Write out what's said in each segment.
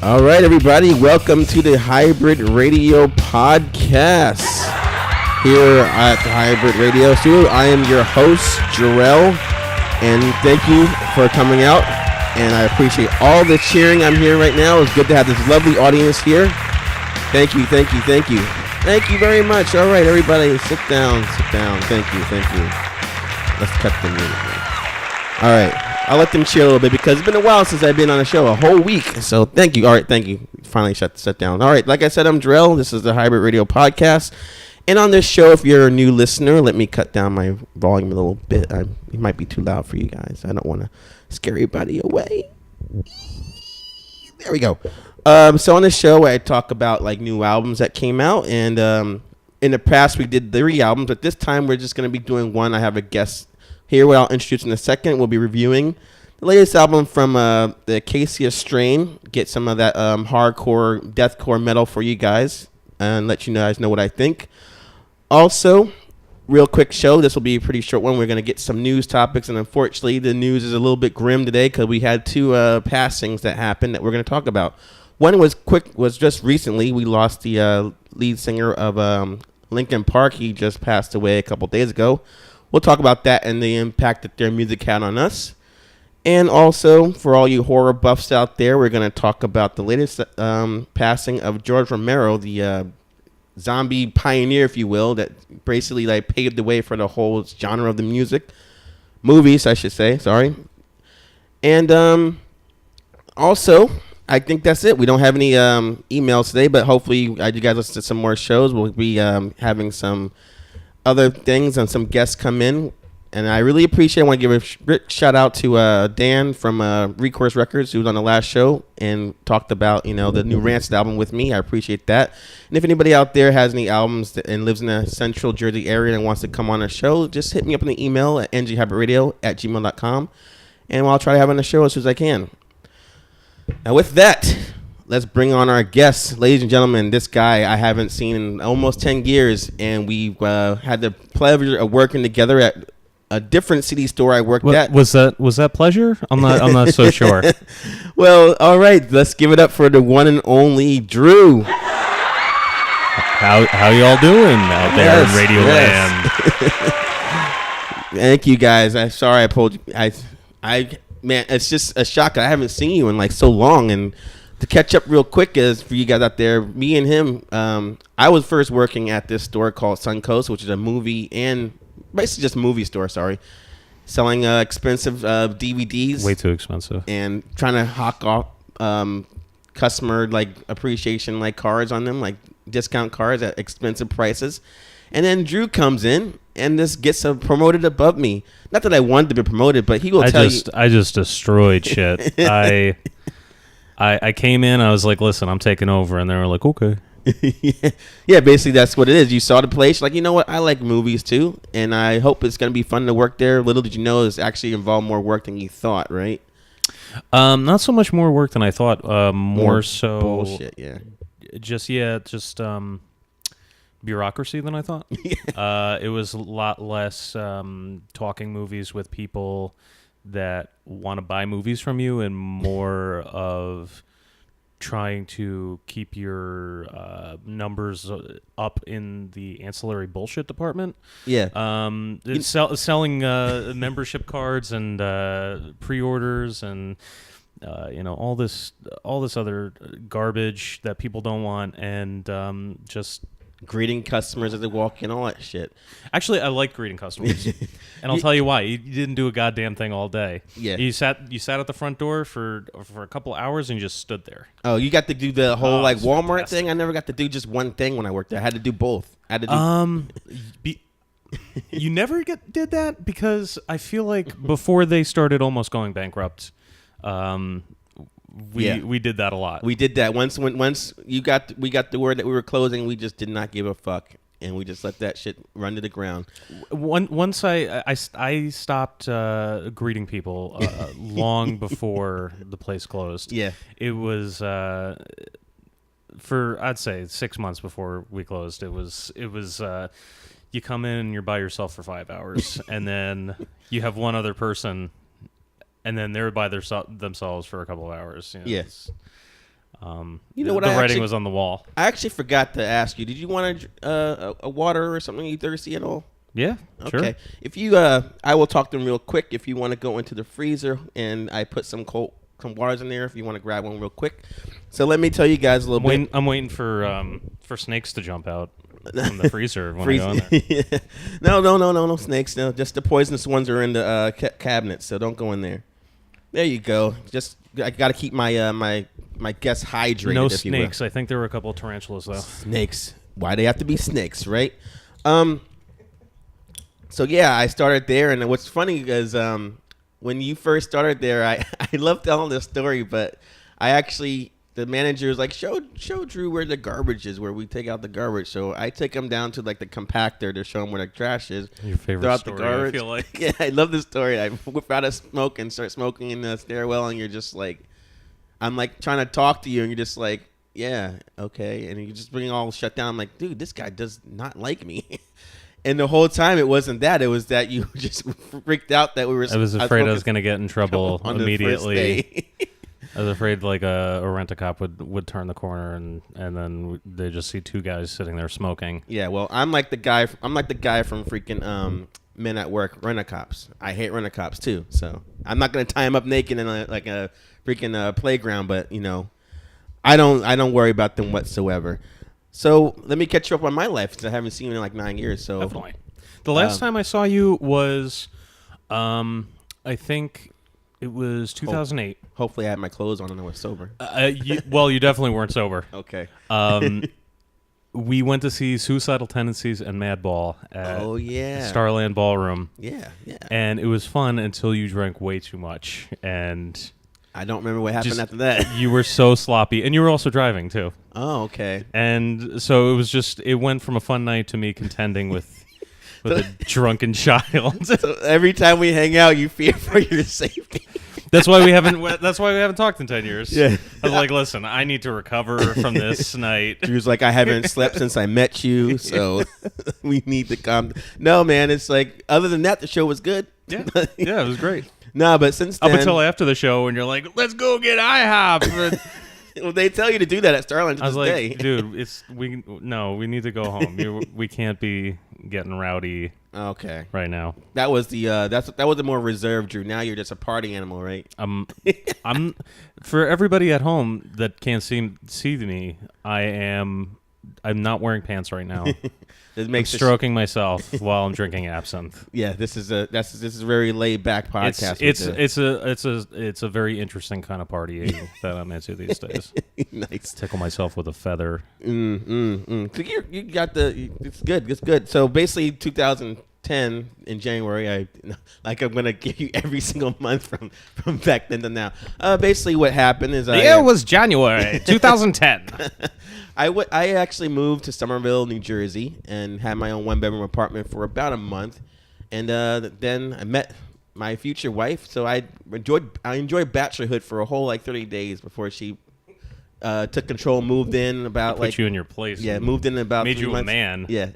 All right, everybody, welcome to the Hybrid Radio Podcast. Here at the Hybrid Radio Studio, I am your host, Jarrell, and thank you for coming out. And I appreciate all the cheering I'm hearing right now. It's good to have this lovely audience here. Thank you, thank you, thank you. Thank you very much. All right, everybody, sit down, sit down. Thank you, thank you. Let's cut the music. All right. I'll let them cheer a little bit because it's been a while since I've been on a show, a whole week. So thank you. All right, thank you. Finally shut down. All right, like I said, I'm Jarrell. This is the Hybrid Radio Podcast. And on this show, if you're a new listener, let me cut down my volume a little bit. It might be too loud for you guys. I don't want to scare everybody away. There we go. So on this show, I talk about like new albums that came out. And in the past, we did 3 albums. But this time, we're just going to be doing one. I have a guest here, what I'll introduce in a second. We'll be reviewing the latest album from the Acacia Strain. Get some of that hardcore, deathcore metal for you guys and let you guys know what I think. Also, real quick show. This will be a pretty short one. We're going to get some news topics, and unfortunately, the news is a little bit grim today because we had 2 passings that happened that we're going to talk about. One was just recently. We lost the lead singer of Linkin Park. He just passed away a couple days ago. We'll talk about that and the impact that their music had on us. And also, for all you horror buffs out there, we're going to talk about the latest passing of George Romero, the zombie pioneer, if you will, that basically like paved the way for the whole genre of the music. Movies, I should say. Sorry. And also, I think that's it. We don't have any emails today, but hopefully you guys listen to some more shows. We'll be having some other things and some guests come in, and I really appreciate. I want to give a shout out to Dan from Recourse Records, who was on the last show and talked about the new Rancid album with me. I appreciate that. And if anybody out there has any albums and lives in the Central Jersey area and wants to come on a show, just hit me up in the email at nghybridradio@gmail.com, and I'll try to have on the show as soon as I can. Now with that, let's bring on our guest. Ladies and gentlemen, this guy I haven't seen in almost 10 years, and we had the pleasure of working together at a different CD store I worked at. Was that pleasure? I'm not so sure. Well, all right, let's give it up for the one and only Drew. How y'all doing out there in Radio Land? Thank you guys. I'm sorry I pulled you. Man, it's just a shock. I haven't seen you in like so long, and to catch up real quick is for you guys out there, me and him, I was first working at this store called Suncoast, which is a movie and basically just a movie store, selling expensive DVDs. Way too expensive. And trying to hawk off customer like appreciation like cards on them, like discount cards at expensive prices. And then Drew comes in and this gets promoted above me. Not that I wanted to be promoted, but he will tell you. I just destroyed shit. I came in, I was like, listen, I'm taking over. And they were like, okay. Yeah, basically that's what it is. You saw the place, like, you know what? I like movies too. And I hope it's going to be fun to work there. Little did you know it's actually involved more work than you thought, right? Not so much more work than I thought. More so. Bullshit, yeah. Just bureaucracy than I thought. It was a lot less talking movies with people that want to buy movies from you and more of trying to keep your numbers up in the ancillary bullshit department. Yeah. Selling membership cards and pre-orders and all this other garbage that people don't want, and just greeting customers as they walk in, all that shit. Actually, I like greeting customers, and I'll tell you why. You didn't do a goddamn thing all day. Yeah, you sat at the front door for a couple hours and you just stood there. Oh, you got to do the whole like Walmart thing. I never got to do just one thing when I worked there. I had to do both. You never did that because I feel like before they started almost going bankrupt, we did that a lot. We did that once we got the word that we were closing. We just did not give a fuck, and we just let that shit run to the ground. Once I stopped greeting people long before the place closed. Yeah, it was for I'd say 6 months before we closed. It was you come in and you're by yourself for 5 hours, and then you have one other person. And then they're by themselves for a couple of hours. Yes. You know what? The writing was on the wall. I actually forgot to ask you. Did you want a water or something? You thirsty at all? Yeah, okay. Sure. If you, I will talk to them real quick. If you want to go into the freezer, and I put some waters in there. If you want to grab one real quick. So let me tell you guys a little bit. I'm waiting for snakes to jump out from the freezer when I go in there. Yeah. No snakes. No, just the poisonous ones are in the cabinet. So don't go in there. There you go. I got to keep my my guests hydrated. No snakes. I think there were a couple of tarantulas though. Snakes. Why they have to be snakes, right? So yeah, I started there, and what's funny is when you first started there, I love telling this story, but the manager was like, show Drew where the garbage is, where we take out the garbage. So I take him down to like the compactor to show him where the trash is. Your favorite story, I feel like. Yeah, I love this story. I whip out a smoke and start smoking in the stairwell, and you're just like, I'm like trying to talk to you, and you're just like, yeah, okay. And you just bring it all shut down. I'm like, dude, this guy does not like me. And the whole time it wasn't that. It was that you just freaked out that we were. I was afraid I was going to get in trouble immediately. I was afraid like a rent-a-cop would turn the corner and then they just see two guys sitting there smoking. Yeah, well, I'm like the guy from freaking Men at Work, Rent-a-Cops. I hate Rent-a-Cops too. So I'm not gonna tie him up naked in a freaking playground, but I don't worry about them whatsoever. So let me catch you up on my life since I haven't seen you in like 9 years. So definitely. The last time I saw you was, I think. It was 2008. Hopefully I had my clothes on and I was sober. You definitely weren't sober. Okay. We went to see Suicidal Tendencies and Madball at Starland Ballroom. Yeah. And it was fun until you drank way too much. And I don't remember what happened after that. You were so sloppy. And you were also driving, too. Oh, okay. And so it went from a fun night to me contending with a drunken child. So every time we hang out, you fear for your safety. That's why we haven't talked in 10 years. Yeah. I was like, listen, I need to recover from this night. Drew's like, I haven't slept since I met you, so we need to come. No, man, it's like, other than that, the show was good. Yeah, it was great. No, but since then, up until after the show, when you're like, let's go get IHOP. Well, they tell you to do that at Starland. I was like, dude, we need to go home. We can't be getting rowdy. Okay. Right now. That was that was the more reserved Drew. Now you're just a party animal, right? I'm for everybody at home that can't see me. I'm not wearing pants right now. I'm stroking myself while I'm drinking absinthe. Yeah, this is a very laid back podcast. It's a very interesting kind of party that I'm into these days. Nice. Tickle myself with a feather. So you got it's good. So basically, 2010 in January, I'm gonna give you every single month from back then to now. Basically, what happened is the year was January 2010. I actually moved to Somerville, New Jersey, and had my own 1-bedroom apartment for about a month, and then I met my future wife. So I enjoyed bachelorhood for a whole 30 days before she took control, moved in put you in your place. Yeah, moved in about made 3 you months. A man. Yeah.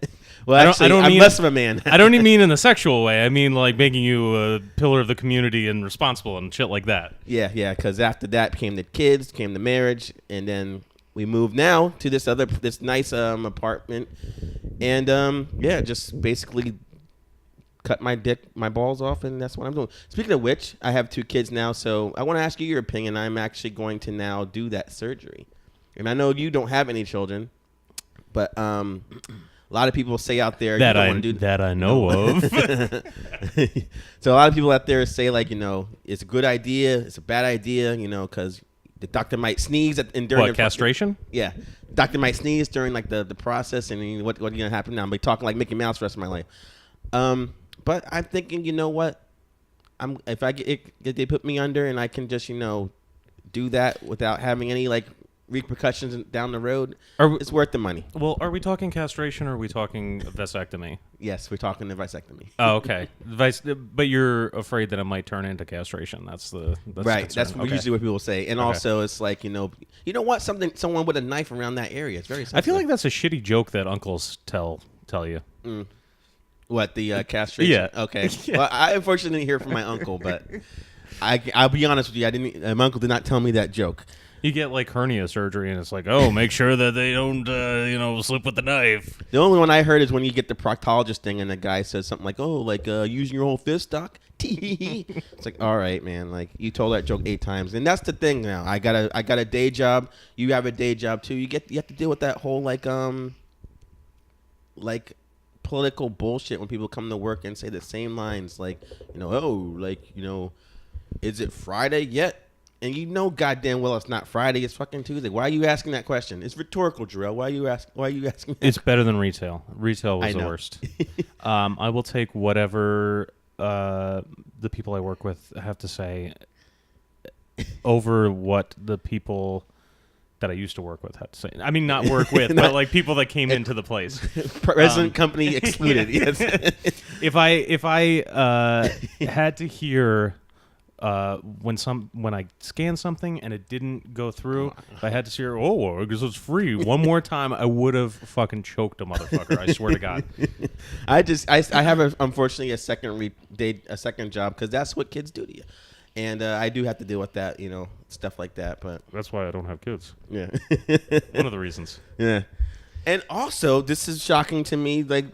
Well, I'm less of a man. I don't even mean in a sexual way. I mean like making you a pillar of the community and responsible and shit like that. Yeah. Because after that came the kids, came the marriage, and then we moved now to this nice apartment, and just basically cut my balls off, and that's what I'm doing. Speaking of which, I have 2 kids now, so I want to ask you your opinion. I'm actually going to now do that surgery, and I know you don't have any children, but a lot of people say out there that I know of. So a lot of people out there say it's a good idea, it's a bad idea, because the doctor might sneeze during castration? Yeah, doctor might sneeze during the process, and what's going to happen now? I'm talking like Mickey Mouse the rest of my life. But I'm thinking, you know what? If they put me under, and I can just do that without having any repercussions down the road, it's worth the money. Well, are we talking castration or are we talking vasectomy? Yes, we're talking the vasectomy. Oh, okay. But you're afraid that it might turn into castration. That's right. That's usually what people say. And also, it's like, you don't want someone with a knife around that area. It's very sensitive. I feel like that's a shitty joke that uncles tell you. What, the castration? Yeah. Okay. Yeah. Well, I unfortunately didn't hear from my uncle, but I'll be honest with you. My uncle did not tell me that joke. You get like hernia surgery, and it's like, oh, make sure that they don't, slip with the knife. The only one I heard is when you get the proctologist thing, and the guy says something like, "Oh, like using your whole fist, doc." It's like, all right, man. Like you told that joke 8 times, and that's the thing. Now I got a day job. You have a day job too. You have to deal with that whole like political bullshit when people come to work and say the same lines, like is it Friday yet? And you know goddamn well it's not Friday, it's fucking Tuesday. Why are you asking that question? It's rhetorical, Jarrell. Why are you asking that? It's better than retail. Retail was the worst. I will take whatever the people I work with have to say over what the people that I used to work with had to say. I mean, not work with, but like people that came into the place. Present company excluded. Yes. If I had to hear when I scanned something and it didn't go through, if I had to hear, I guess it's free one more time, I would have fucking choked a motherfucker. I swear to God. I have unfortunately a second job because that's what kids do to you. And I do have to deal with that, stuff like that. But that's why I don't have kids. Yeah. One of the reasons. Yeah. And also, this is shocking to me. Like,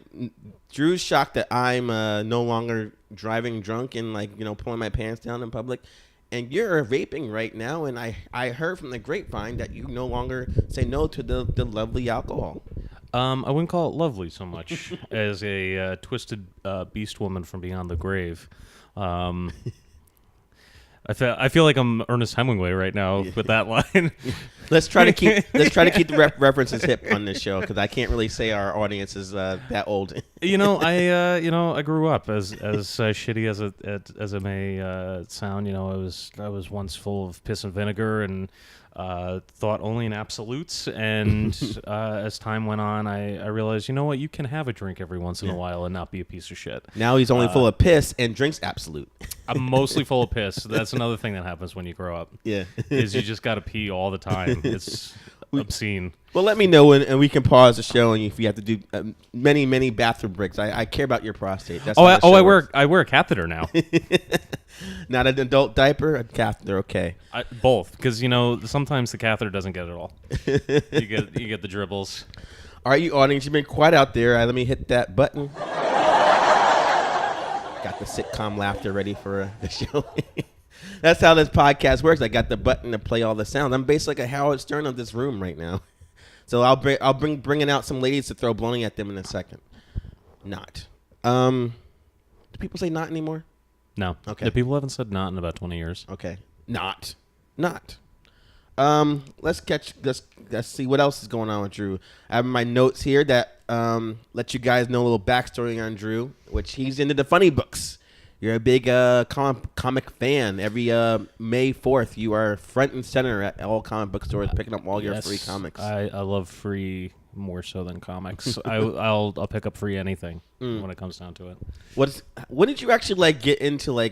Drew's shocked that I'm no longer driving drunk and, pulling my pants down in public. And you're vaping right now. And I heard from the grapevine that you no longer say no to the lovely alcohol. I wouldn't call it lovely so much as a twisted beast woman from beyond the grave. I feel like I'm Ernest Hemingway right now with that line. Let's try to keep the references hip on this show because I can't really say our audience is that old. I grew up as shitty as it may sound. I was once full of piss and vinegar and thought only in absolutes. And as time went on, I realized, you can have a drink every once in a while and not be a piece of shit. Now he's only full of piss and drinks Absolute. I'm mostly full of piss. That's another thing that happens when you grow up. Yeah. Is you just got to pee all the time. It's obscene. Well, let me know and we can pause the show and if you have to do many bathroom breaks. I care about your prostate. That's I wear a catheter now. Not an adult diaper, a catheter. Okay. Both, because sometimes the catheter doesn't get it all. You get the dribbles. All right, you audience, you've been quiet out there. Let me hit that button. Got the sitcom laughter ready for the show. That's how this podcast works. I got the button to play all the sounds. I'm basically like a Howard Stern of this room right now. So I'll bringing out some ladies to throw blowing at them in a second. Not. Do people say not anymore? No. Okay. The people haven't said not in about 20 years. Okay. Not. Let's see what else is going on with Drew. I have my notes here that let you guys know a little backstory on Drew, which he's into the funny books. You're a big comic fan. Every May 4th, you are front and center at all comic book stores picking up all your free comics. I love free more so than comics. I'll pick up free anything when it comes down to it. When did you actually get into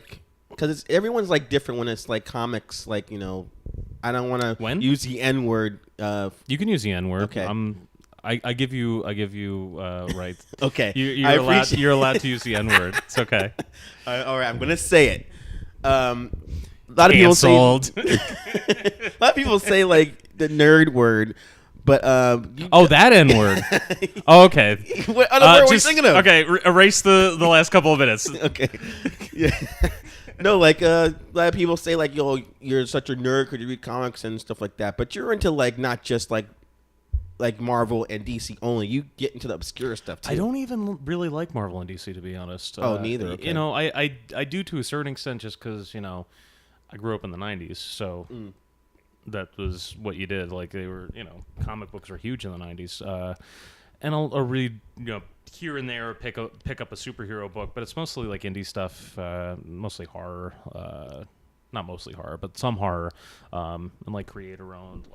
because everyone's different when it's comics I don't want to use the N word. You can use the N word. Okay. I give you right. Okay. You're allowed to use the N word. It's okay. All right, I'm gonna say it. A lot of people say a lot of people say the nerd word, but that N word. Oh, okay. What other word are we thinking of? Okay, erase the last couple of minutes. Okay. Yeah. No, a lot of people say you're such a nerd because you read comics and stuff like that, but you're into not just Marvel and DC only. You get into the obscure stuff too. I don't even really like Marvel and DC, to be honest. Oh, neither. Okay. I do to a certain extent just because I grew up in the 90s, so that was what you did. They were comic books were huge in the 90s, and I'll read here and there pick up a superhero book, but it's mostly indie stuff, mostly horror. Not mostly horror, but some horror, and creator owned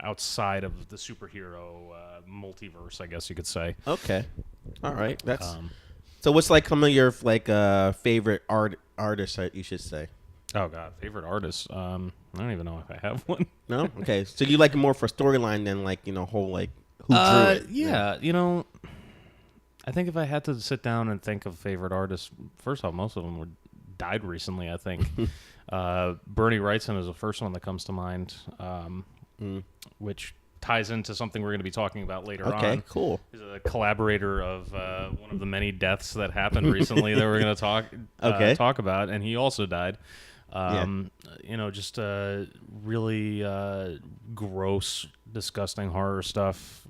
outside of the superhero multiverse, I guess you could say. Okay. All right. That's so what's some of your favorite artists, you should say? Oh God, favorite artists. I don't even know if I have one. No? Okay. So you like it more for storyline than whole who drew it? Yeah, I think if I had to sit down and think of favorite artists, first off, most of them died recently, I think. Bernie Wrightson is the first one that comes to mind, which ties into something we're going to be talking about later on. Okay, cool. He's a collaborator of one of the many deaths that happened recently that we're going to talk about, and he also died. Just really gross, disgusting horror stuff,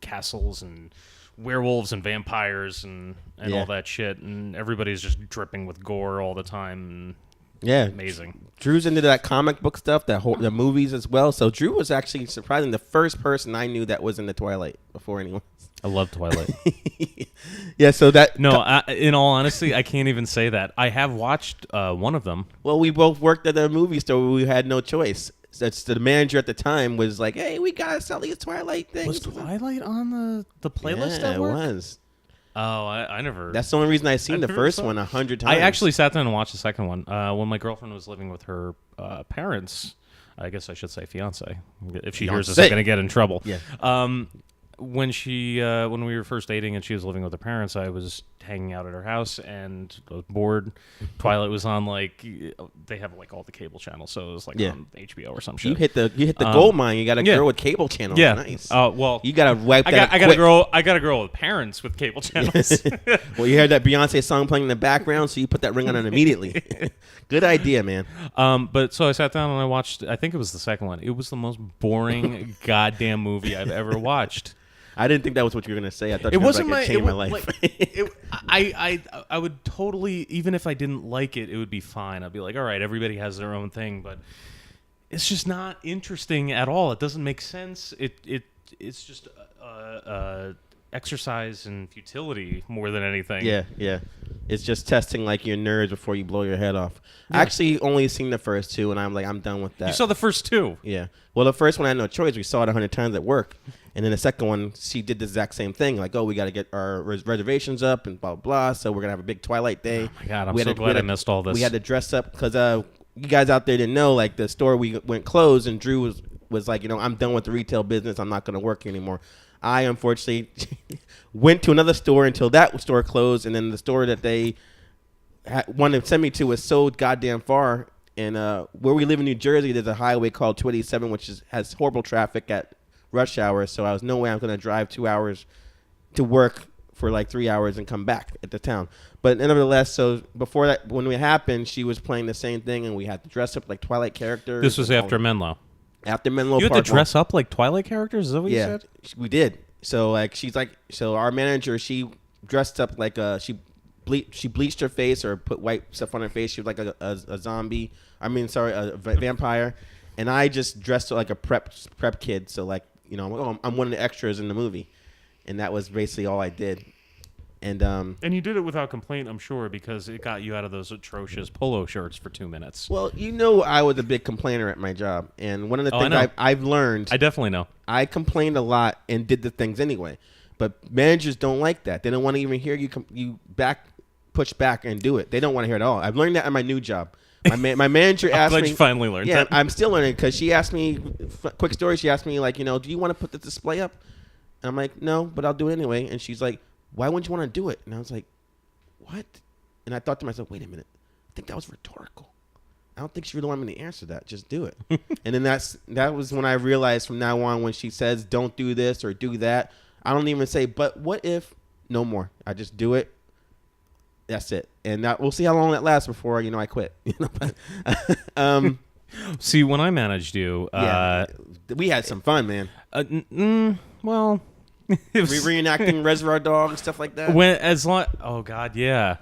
castles and werewolves and vampires and all that shit, and everybody's just dripping with gore all the time. Yeah, amazing. Drew's into that comic book stuff, the movies as well. So Drew was actually surprisingly the first person I knew that was into Twilight before anyone. I love Twilight. Yeah, so that... No, in all honesty, I can't even say that. I have watched one of them. Well, we both worked at a movie store where we had no choice. So the manager at the time was like, hey, we got to sell these Twilight things. Was Twilight on the playlist at work? Yeah, it was. Oh, I never... That's the only reason I've seen the first one 100 times. I actually sat down and watched the second one. When my girlfriend was living with her parents, I guess I should say fiance. If she hears this, I'm going to get in trouble. Yeah. When we were first dating and she was living with her parents, I was hanging out at her house and I was bored. Twilight was on, like, they have like all the cable channels, so it was like on HBO or some shit. You hit the gold mine. You got a girl with cable channels. Yeah. Nice. Well, you got to wipe that. I got a girl with parents with cable channels. Well, you heard that Beyonce song playing in the background, so you put that ring on it immediately. Good idea, man. But so I sat down and I watched, I think it was the second one. It was the most boring goddamn movie I've ever watched. I didn't think that was what you were going to say. I thought it wasn't like, my life. Like, I would totally, even if I didn't like it, it would be fine. I'd be like, all right, everybody has their own thing, but it's just not interesting at all. It doesn't make sense. It's just exercise in futility more than anything. Yeah. It's just testing like your nerves before you blow your head off. Yeah. I actually only seen the first two, and I'm like, I'm done with that. You saw the first two? Yeah. Well, the first one I had no choice. We saw it 100 times at work. And then the second one, she did the exact same thing. Like, oh, we got to get our reservations up and blah, blah, blah. So we're going to have a big Twilight day. Oh, my God. I'm so glad I missed all this. We had to dress up because you guys out there didn't know, like, the store we went closed, and Drew was like, I'm done with the retail business. I'm not going to work anymore. I, unfortunately, went to another store until that store closed. And then the store that they wanted to send me to was so goddamn far. And where we live in New Jersey, there's a highway called 287, which has horrible traffic at rush hour, so I was no way I'm going to drive 2 hours to work for like 3 hours and come back at the town. But nevertheless, so before that, when it happened, she was playing the same thing, and we had to dress up like Twilight characters. This was after Menlo. After Menlo, you had to dress up like Twilight characters. Is that what you said? Yeah, we did. So like so our manager, she dressed up like she bleached her face or put white stuff on her face. She was like a zombie. I mean, sorry, a vampire. And I just dressed like a prep kid. So like, I'm one of the extras in the movie, and that was basically all I did. And you did it without complaint, I'm sure, because it got you out of those atrocious polo shirts for 2 minutes. Well, I was a big complainer at my job, and one of the things I've learned, I definitely know, I complained a lot and did the things anyway. But managers don't like that. They don't want to even hear you push back and do it. They don't want to hear it at all. I've learned that at my new job. My manager asked me. I'm glad you finally learned that. Yeah, I'm still learning because she asked me, quick story, she asked me, like, do you want to put the display up? And I'm like, no, but I'll do it anyway. And she's like, why wouldn't you want to do it? And I was like, what? And I thought to myself, wait a minute. I think that was rhetorical. I don't think she really wanted me to answer that. Just do it. And then that was when I realized from now on, when she says don't do this or do that, I don't even say, but what if? No more. I just do it. That's it. And we'll see how long that lasts before, I quit. See, when I managed you... we had some fun, man. Well... reenacting Reservoir Dogs, stuff like that. Oh, God, yeah.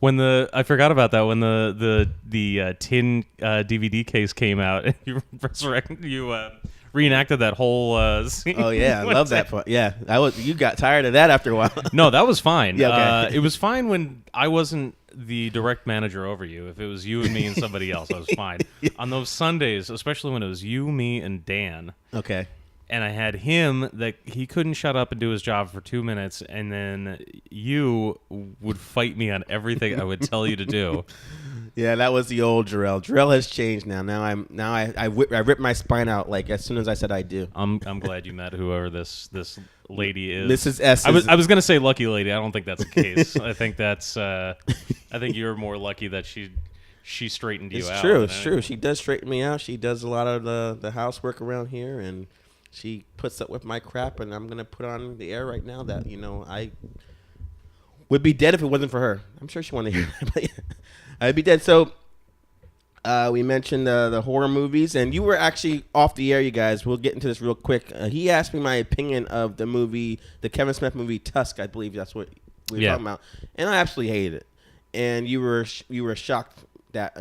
I forgot about that when the tin DVD case came out and you reenacted that whole scene. Oh yeah, I love that part. Yeah, you got tired of that after a while. No, that was fine. Yeah, okay. It was fine when I wasn't the direct manager over you. If it was you and me and somebody else, I was fine. On those Sundays, especially when it was you, me, and Dan. Okay. And I had him that he couldn't shut up and do his job for 2 minutes, and then you would fight me on everything I would tell you to do. Yeah, that was the old Jarrell. Jarrell has changed now. I rip my spine out like as soon as I said I do. I'm glad you met whoever this lady is. Mrs. S. I was gonna say lucky lady. I don't think that's the case. I think you're more lucky that she she straightened you out. It's true. She does straighten me out. She does a lot of the housework around here, and she puts up with my crap. And I'm gonna put on the air right now that I would be dead if it wasn't for her. I'm sure she wanted to hear that. But yeah, I'd be dead. So we mentioned the horror movies, and you were actually off the air, you guys. We'll get into this real quick. He asked me my opinion of the movie, the Kevin Smith movie Tusk. I believe that's what we were talking about, and I absolutely hated it. And you were shocked that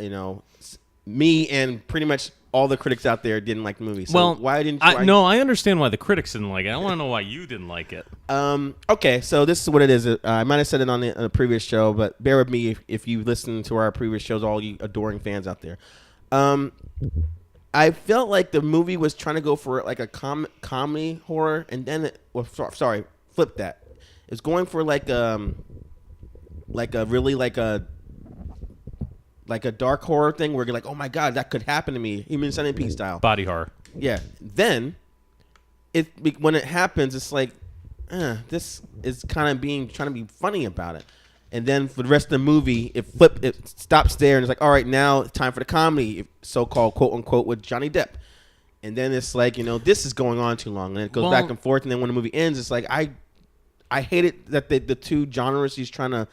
me and pretty much all the critics out there didn't like the movie. So why didn't you? No, I understand why the critics didn't like it. I want to know why you didn't like it. Okay, so this is what it is. I might have said it on the previous show, but bear with me if you listen to our previous shows, all you adoring fans out there. I felt like the movie was trying to go for like a comedy horror, and then flip that. It's going for like a dark horror thing where you're like, oh my god, that could happen to me, Human Centipede style. Body horror. Yeah. Then, when it happens, it's like, this is kind of trying to be funny about it. And then for the rest of the movie, it stops there and it's like, all right, now it's time for the comedy, so-called quote unquote with Johnny Depp. And then it's like, this is going on too long, and it goes back and forth. And then when the movie ends, it's like I hate it that the two genres he's trying to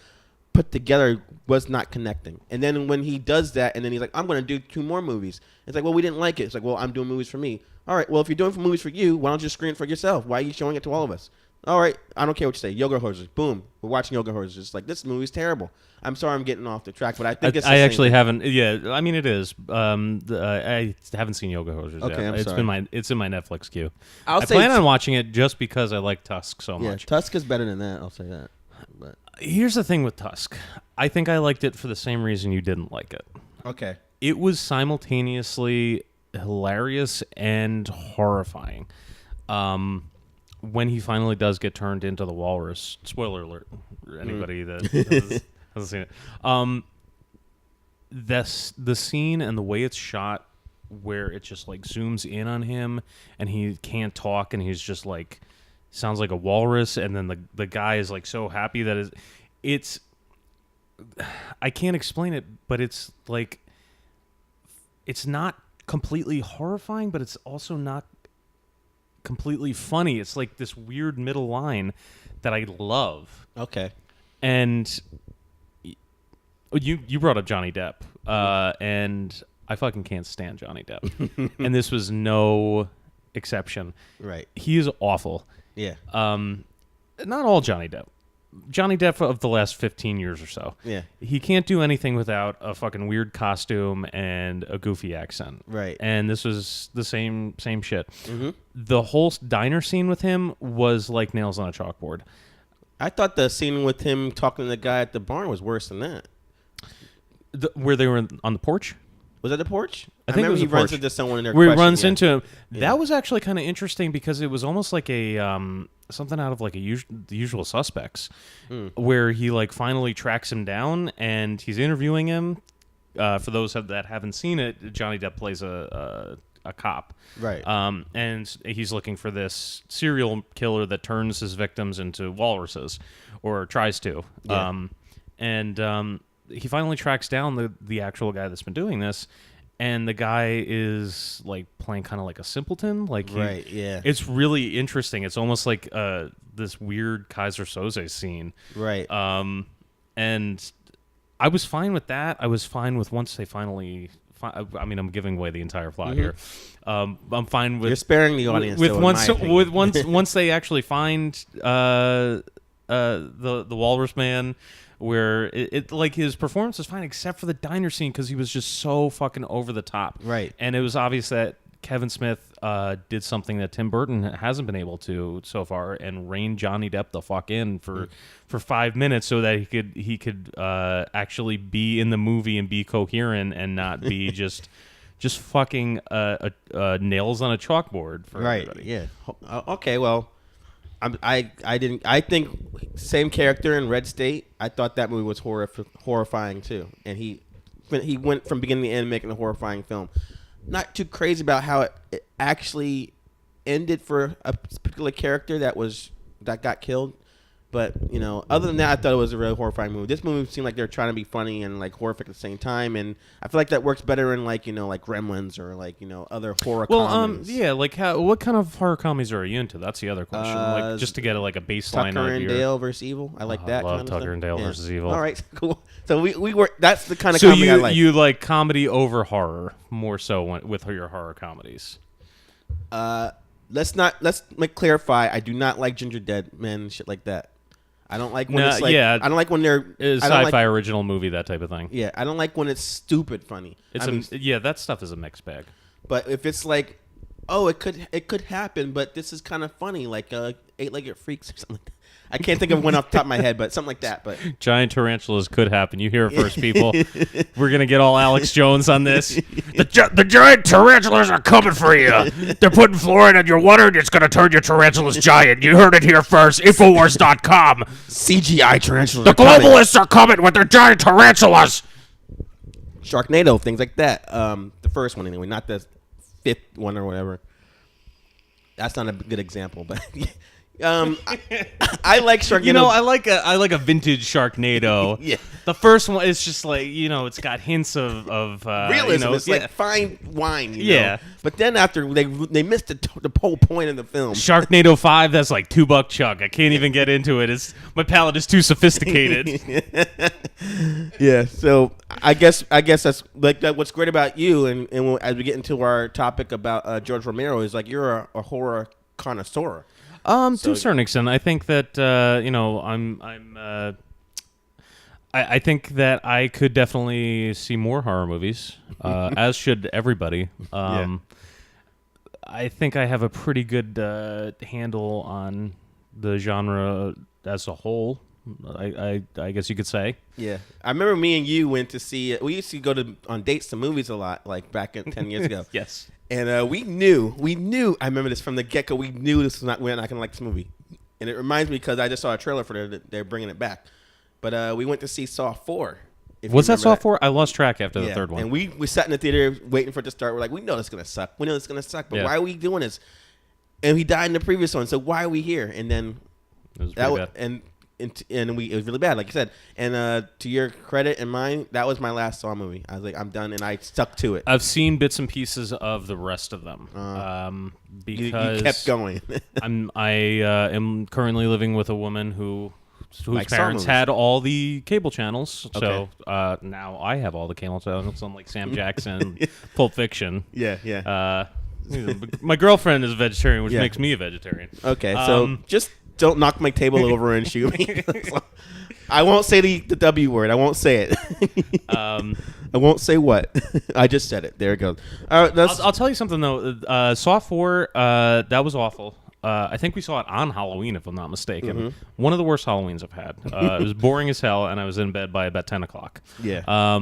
put together was not connecting. And then when he does that, and then he's like, I'm going to do 2 more movies. It's like, well, we didn't like it. It's like, well, I'm doing movies for me. All right, well, if you're doing movies for you, why don't you just screen it for yourself? Why are you showing it to all of us? All right, I don't care what you say. Yoga Hosers. Boom. We're watching Yoga Hosers. It's like, this movie's terrible. I'm sorry I'm getting off the track, but I think it's the I actually same. haven't. Yeah, I mean, it is. I haven't seen Yoga Hosers yet. Okay, I'm sorry. It's in my Netflix queue. I plan on watching it just because I like Tusk so much. Tusk is better than that. I'll say that. But here's the thing with Tusk. I think I liked it for the same reason you didn't like it. Okay. It was simultaneously hilarious and horrifying. When he finally does get turned into the walrus, spoiler alert, anybody that hasn't seen it. The scene and the way it's shot, where it just like zooms in on him and he can't talk and he's just like sounds like a walrus, and then the guy is like so happy that it's I can't explain it, but it's like it's not completely horrifying, but it's also not completely funny. It's like this weird middle line that I love. Okay. And you brought up Johnny Depp, and I fucking can't stand Johnny Depp, and this was no exception. Right. He is awful. Yeah. Not all Johnny Depp. Johnny Depp of the last 15 years or so. Yeah. He can't do anything without a fucking weird costume and a goofy accent. Right. And this was the same shit. Mm-hmm. The whole diner scene with him was like nails on a chalkboard. I thought the scene with him talking to the guy at the barn was worse than that. Where they were on the porch? Was that the porch? I think it was he the runs porch. into someone in there. Where he runs into him. Yeah. That was actually kind of interesting because it was almost like a something out of like The Usual Suspects, where he like finally tracks him down and he's interviewing him. For those that haven't seen it, Johnny Depp plays a cop, right? And he's looking for this serial killer that turns his victims into walruses, or tries to. Yeah. He finally tracks down the actual guy that's been doing this, and the guy is like playing kind of like a simpleton. Like right, yeah. It's really interesting. It's almost like this weird Kaiser Soze scene. Right. And I was fine with that. I was fine with once they finally. I mean, I'm giving away the entire plot here. I'm fine with. You're sparing the audience once they actually find the Walrus Man. Where it like his performance was fine except for the diner scene because he was just so fucking over the top. Right. And it was obvious that Kevin Smith did something that Tim Burton hasn't been able to so far, and reined Johnny Depp the fuck in for 5 minutes so that he could actually be in the movie and be coherent and not be just fucking nails on a chalkboard for everybody. Yeah. Okay. Well. I think same character in Red State. I thought that movie was horrifying too, and he went from beginning to end making a horrifying film. Not too crazy about how it actually ended for a particular character that got killed. But, you know, other than that, I thought it was a really horrifying movie. This movie seemed like they're trying to be funny and, like, horrific at the same time. And I feel like that works better in, like, you know, like Gremlins or, like, you know, other horror comedies. Yeah, like, what kind of horror comedies are you into? That's the other question. Like, just to get, like, a baseline Tucker idea. and Dale versus Evil. I like that I love kind of Tucker stuff. and Dale versus Evil. All right, cool. So we were, that's the kind of comedy I like. So you like comedy over horror more so with your horror comedies? Let's clarify. I do not like Ginger Dead Men and shit like that. I don't like when it's like. Yeah, I don't like when they're sci-fi original movie, that type of thing. Yeah, I don't like when it's stupid funny. That stuff is a mixed bag. But if it's like, oh, it could happen, but this is kind of funny, like Eight-Legged Freaks or something like that. I can't think of one off the top of my head, but something like that. But giant tarantulas could happen. You hear it first, people. We're gonna get all Alex Jones on this. The giant tarantulas are coming for you. They're putting fluoride in your water, and it's gonna turn your tarantulas giant. You heard it here first. Infowars.com. CGI tarantulas. The globalists are coming with their giant tarantulas. Sharknado, things like that. The first one anyway, not the fifth one or whatever. That's not a good example, but. I like Sharknado. You know, I like a vintage Sharknado. Yeah. The first one is just like, you know, it's got hints of realism. You know, it's like fine wine. You know? But then after they missed the whole point of the film. Sharknado 5, that's like $2 chuck. I can't even get into it. My palate is too sophisticated. Yeah. So I guess that's like what's great about you, and as we get into our topic about George Romero, is like you're a horror connoisseur. To a certain extent, I think that you know, I think that I could definitely see more horror movies, as should everybody. I think I have a pretty good handle on the genre as a whole. I guess you could say. Yeah, I remember me and you went to see. We used to go on dates to movies a lot, like back 10 years ago. Yes. And we knew. I remember this from the get-go. We knew we're not going to like this movie. And it reminds me because I just saw a trailer for they're bringing it back. But we went to see Saw 4. Was that Saw 4? I lost track after the third one. And we sat in the theater waiting for it to start. We're like, we know it's going to suck. But why are we doing this? And he died in the previous one. So why are we here? And then it was pretty bad. And it was really bad, like you said. And to your credit and mine, that was my last Saw movie. I was like, I'm done, and I stuck to it. I've seen bits and pieces of the rest of them because you kept going. I am currently living with a woman whose parents had all the cable channels. Okay. So now I have all the cable channels, unlike Sam Jackson, Pulp Fiction. Yeah. My girlfriend is a vegetarian, which makes me a vegetarian. Okay, so just don't knock my table over and shoot me. I won't say the W word. I won't say it. I won't say what. I just said it. There it goes. All right, I'll tell you something, though. Saw 4, that was awful. I think we saw it on Halloween, if I'm not mistaken. Mm-hmm. One of the worst Halloweens I've had. It was boring as hell, and I was in bed by about 10 o'clock. Yeah.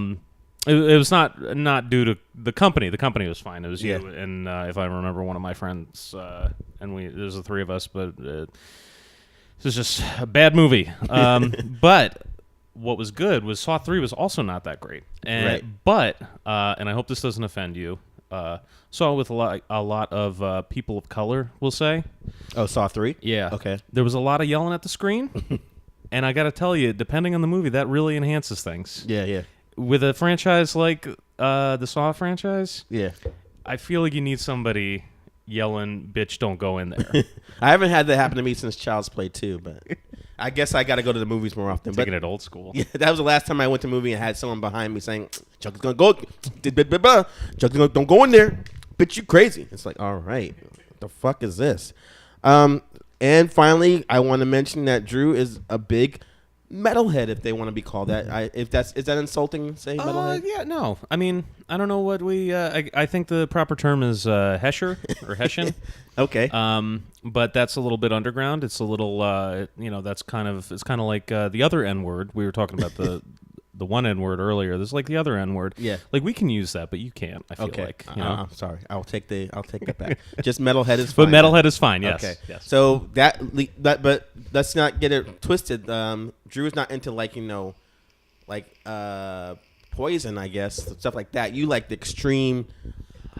It was not due to the company. The company was fine. It was you and, if I remember, one of my friends. And there was the three of us, but... this is just a bad movie. But what was good was Saw 3 was also not that great. But and I hope this doesn't offend you, Saw with a lot of people of color, we'll say. Oh, Saw 3? Yeah. Okay. There was a lot of yelling at the screen. And I got to tell you, depending on the movie, that really enhances things. Yeah. With a franchise like the Saw franchise, I feel like you need somebody... yelling, bitch, don't go in there. I haven't had that happen to me since Child's Play 2, but I guess I got to go to the movies more often. Taking it old school. Yeah, that was the last time I went to a movie and had someone behind me saying, Chuck is going to go. Chuck is don't go in there. Bitch, you crazy. It's like, all right. What the fuck is this? And finally, I want to mention that Drew is a big metalhead, if they want to be called that. Is that insulting to say metalhead? Yeah, no. I mean, I don't know what we. I think the proper term is Hesher or Hessian. Okay. But that's a little bit underground. It's a little. That's kind of. It's kind of like the other N word. We were talking about the one N word earlier. There's like the other N word. Yeah. Like we can use that, but you can't. I feel like. I'm sorry. I'll take that back. Just metalhead is fine. But metalhead is fine. Yes. Okay. Yes. So but let's not get it twisted. Drew is not into Poison, I guess, stuff like that. You like the extreme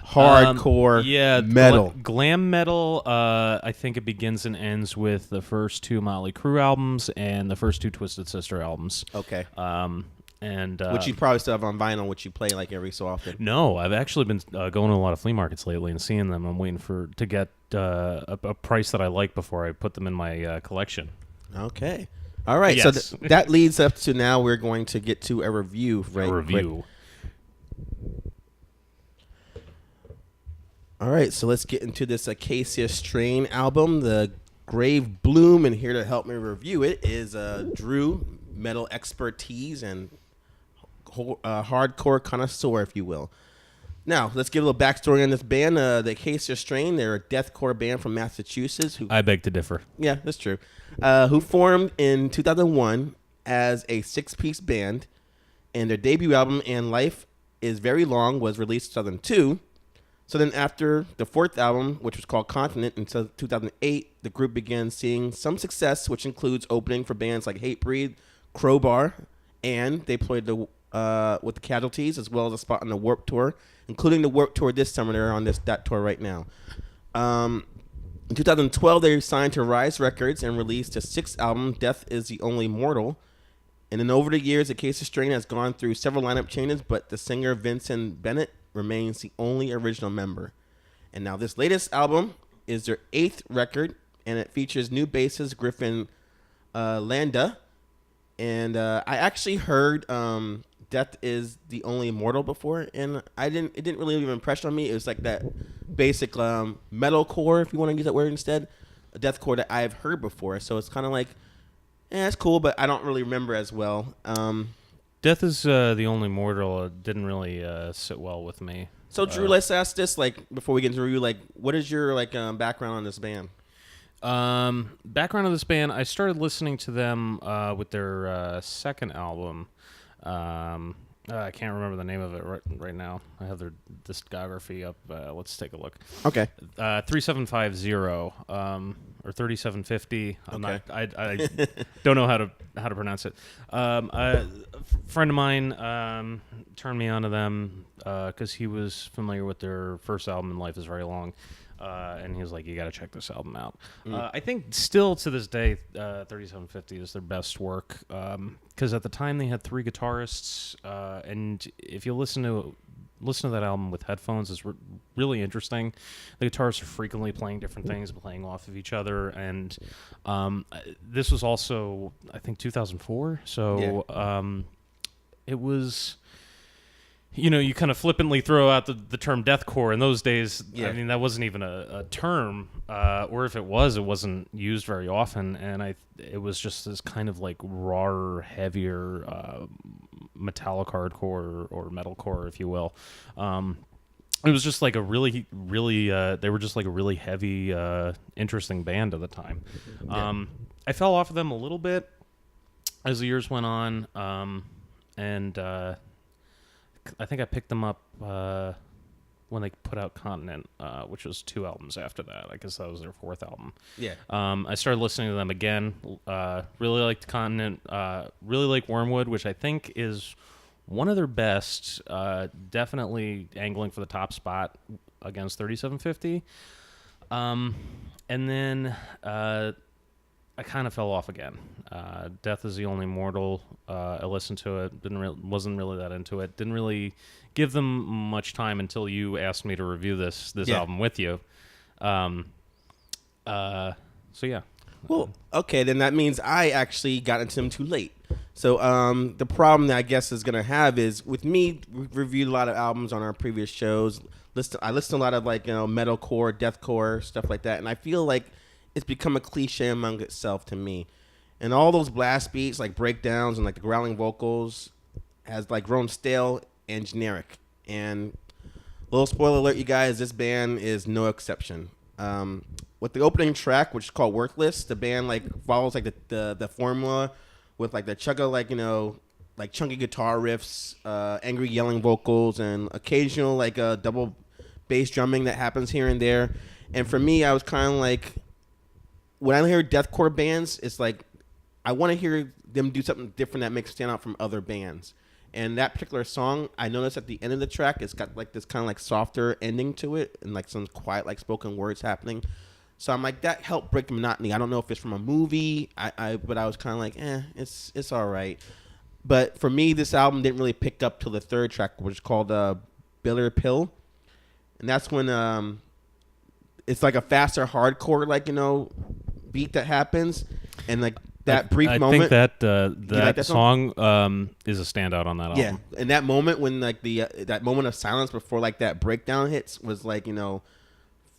hardcore metal. Glam metal. I think it begins and ends with the first 2 Motley Crue albums and the first 2 Twisted Sister albums. Okay. And which you probably still have on vinyl, which you play like every so often. No, I've actually been going to a lot of flea markets lately and seeing them. I'm waiting to get a price that I like before I put them in my collection. Okay. All right. Yes. So that leads up to now we're going to get to a review. Right? A review. All right. So let's get into this Acacia Strain album, The Grave Bloom, and here to help me review it is Drew, metal expertise and hardcore connoisseur, if you will. Now, let's give a little backstory on this band. The Acacia Strain, they're a deathcore band from Massachusetts. I beg to differ. Yeah, that's true. Who formed in 2001 as a 6-piece band, and their debut album, And Life is Very Long, was released in 2002. So then after the 4th album, which was called Continent, in 2008, the group began seeing some success, which includes opening for bands like Hatebreed, Crowbar, and they played with the Casualties, as well as a spot on the Warped Tour, including the Warped Tour this summer. They're on that tour right now. In 2012, they signed to Rise Records and released a 6th album, Death is the Only Mortal. And then over the years, Acacia Strain has gone through several lineup changes, but the singer Vincent Bennett remains the only original member. And now this latest album is their 8th record, and it features new bassist Griffin Landa. And I actually heard Death is the Only Immortal before, and it didn't really leave an impression on me. It was like that basic metalcore, if you want to use that word instead, a deathcore that I've heard before. So it's kind of like, it's cool, but I don't really remember as well. Death is the Only Mortal. It didn't really sit well with me. So Drew, let's ask this, before we get into the review, what is your background on this band? Background of this band, I started listening to them with their 2nd album. I can't remember the name of it right now. I have their discography up. Let's take a look. Okay. 3750 or 3750. Okay. I don't know how to pronounce it. A friend of mine turned me on to them because he was familiar with their first album, And Life is Very Long. And he was like, you got to check this album out. I think still to this day, 3750 is their best work. Because at the time they had 3 guitarists. And if you listen to that album with headphones, it's really interesting. The guitarists are frequently playing different things, playing off of each other. And this was also, I think, 2004. So it was... you kind of flippantly throw out the term deathcore. In those days, I mean, that wasn't even a term, or if it was, it wasn't used very often. And it was just this kind of like raw, heavier, metallic hardcore or metalcore, if you will. It was just like a really, really, they were just like a really heavy, interesting band at the time. I fell off of them a little bit as the years went on, and I think I picked them up when they put out Continent, which was 2 albums after that. I guess that was their 4th album. Yeah. I started listening to them again. Really liked Continent. Really like Wormwood, which I think is one of their best. Definitely angling for the top spot against 3750. And then I kind of fell off again. Death is the Only Mortal. I listened to it. Wasn't really that into it. Didn't really give them much time until you asked me to review this album with you. So yeah. Well, okay, then that means I actually got into them too late. So the problem that I guess is gonna have is with me. We've reviewed a lot of albums on our previous shows. I listen to a lot of metalcore, deathcore, stuff like that, and I feel like it's become a cliche among itself to me. And all those blast beats, like breakdowns and like the growling vocals, has grown stale and generic. And little spoiler alert, you guys, this band is no exception. With the opening track, which is called Worthless, the band follows the formula with the chugga chunky guitar riffs, angry yelling vocals, and occasional double bass drumming that happens here and there. And for me, I was kind of when I hear deathcore bands, it's I want to hear them do something different that makes stand out from other bands. And that particular song, I noticed at the end of the track, it's got like this kind of like softer ending to it, and like some quiet like spoken words happening. So I'm like, that helped break the monotony. I don't know if it's from a movie, but I was kind of like, it's all right. But for me, this album didn't really pick up till the third track, which is called Bitter Pill. And that's when it's like a faster hardcore, like, beat that happens. And like that brief moment. I think that song is a standout on that album. Yeah. And that moment when like that moment of silence before like that breakdown hits was like,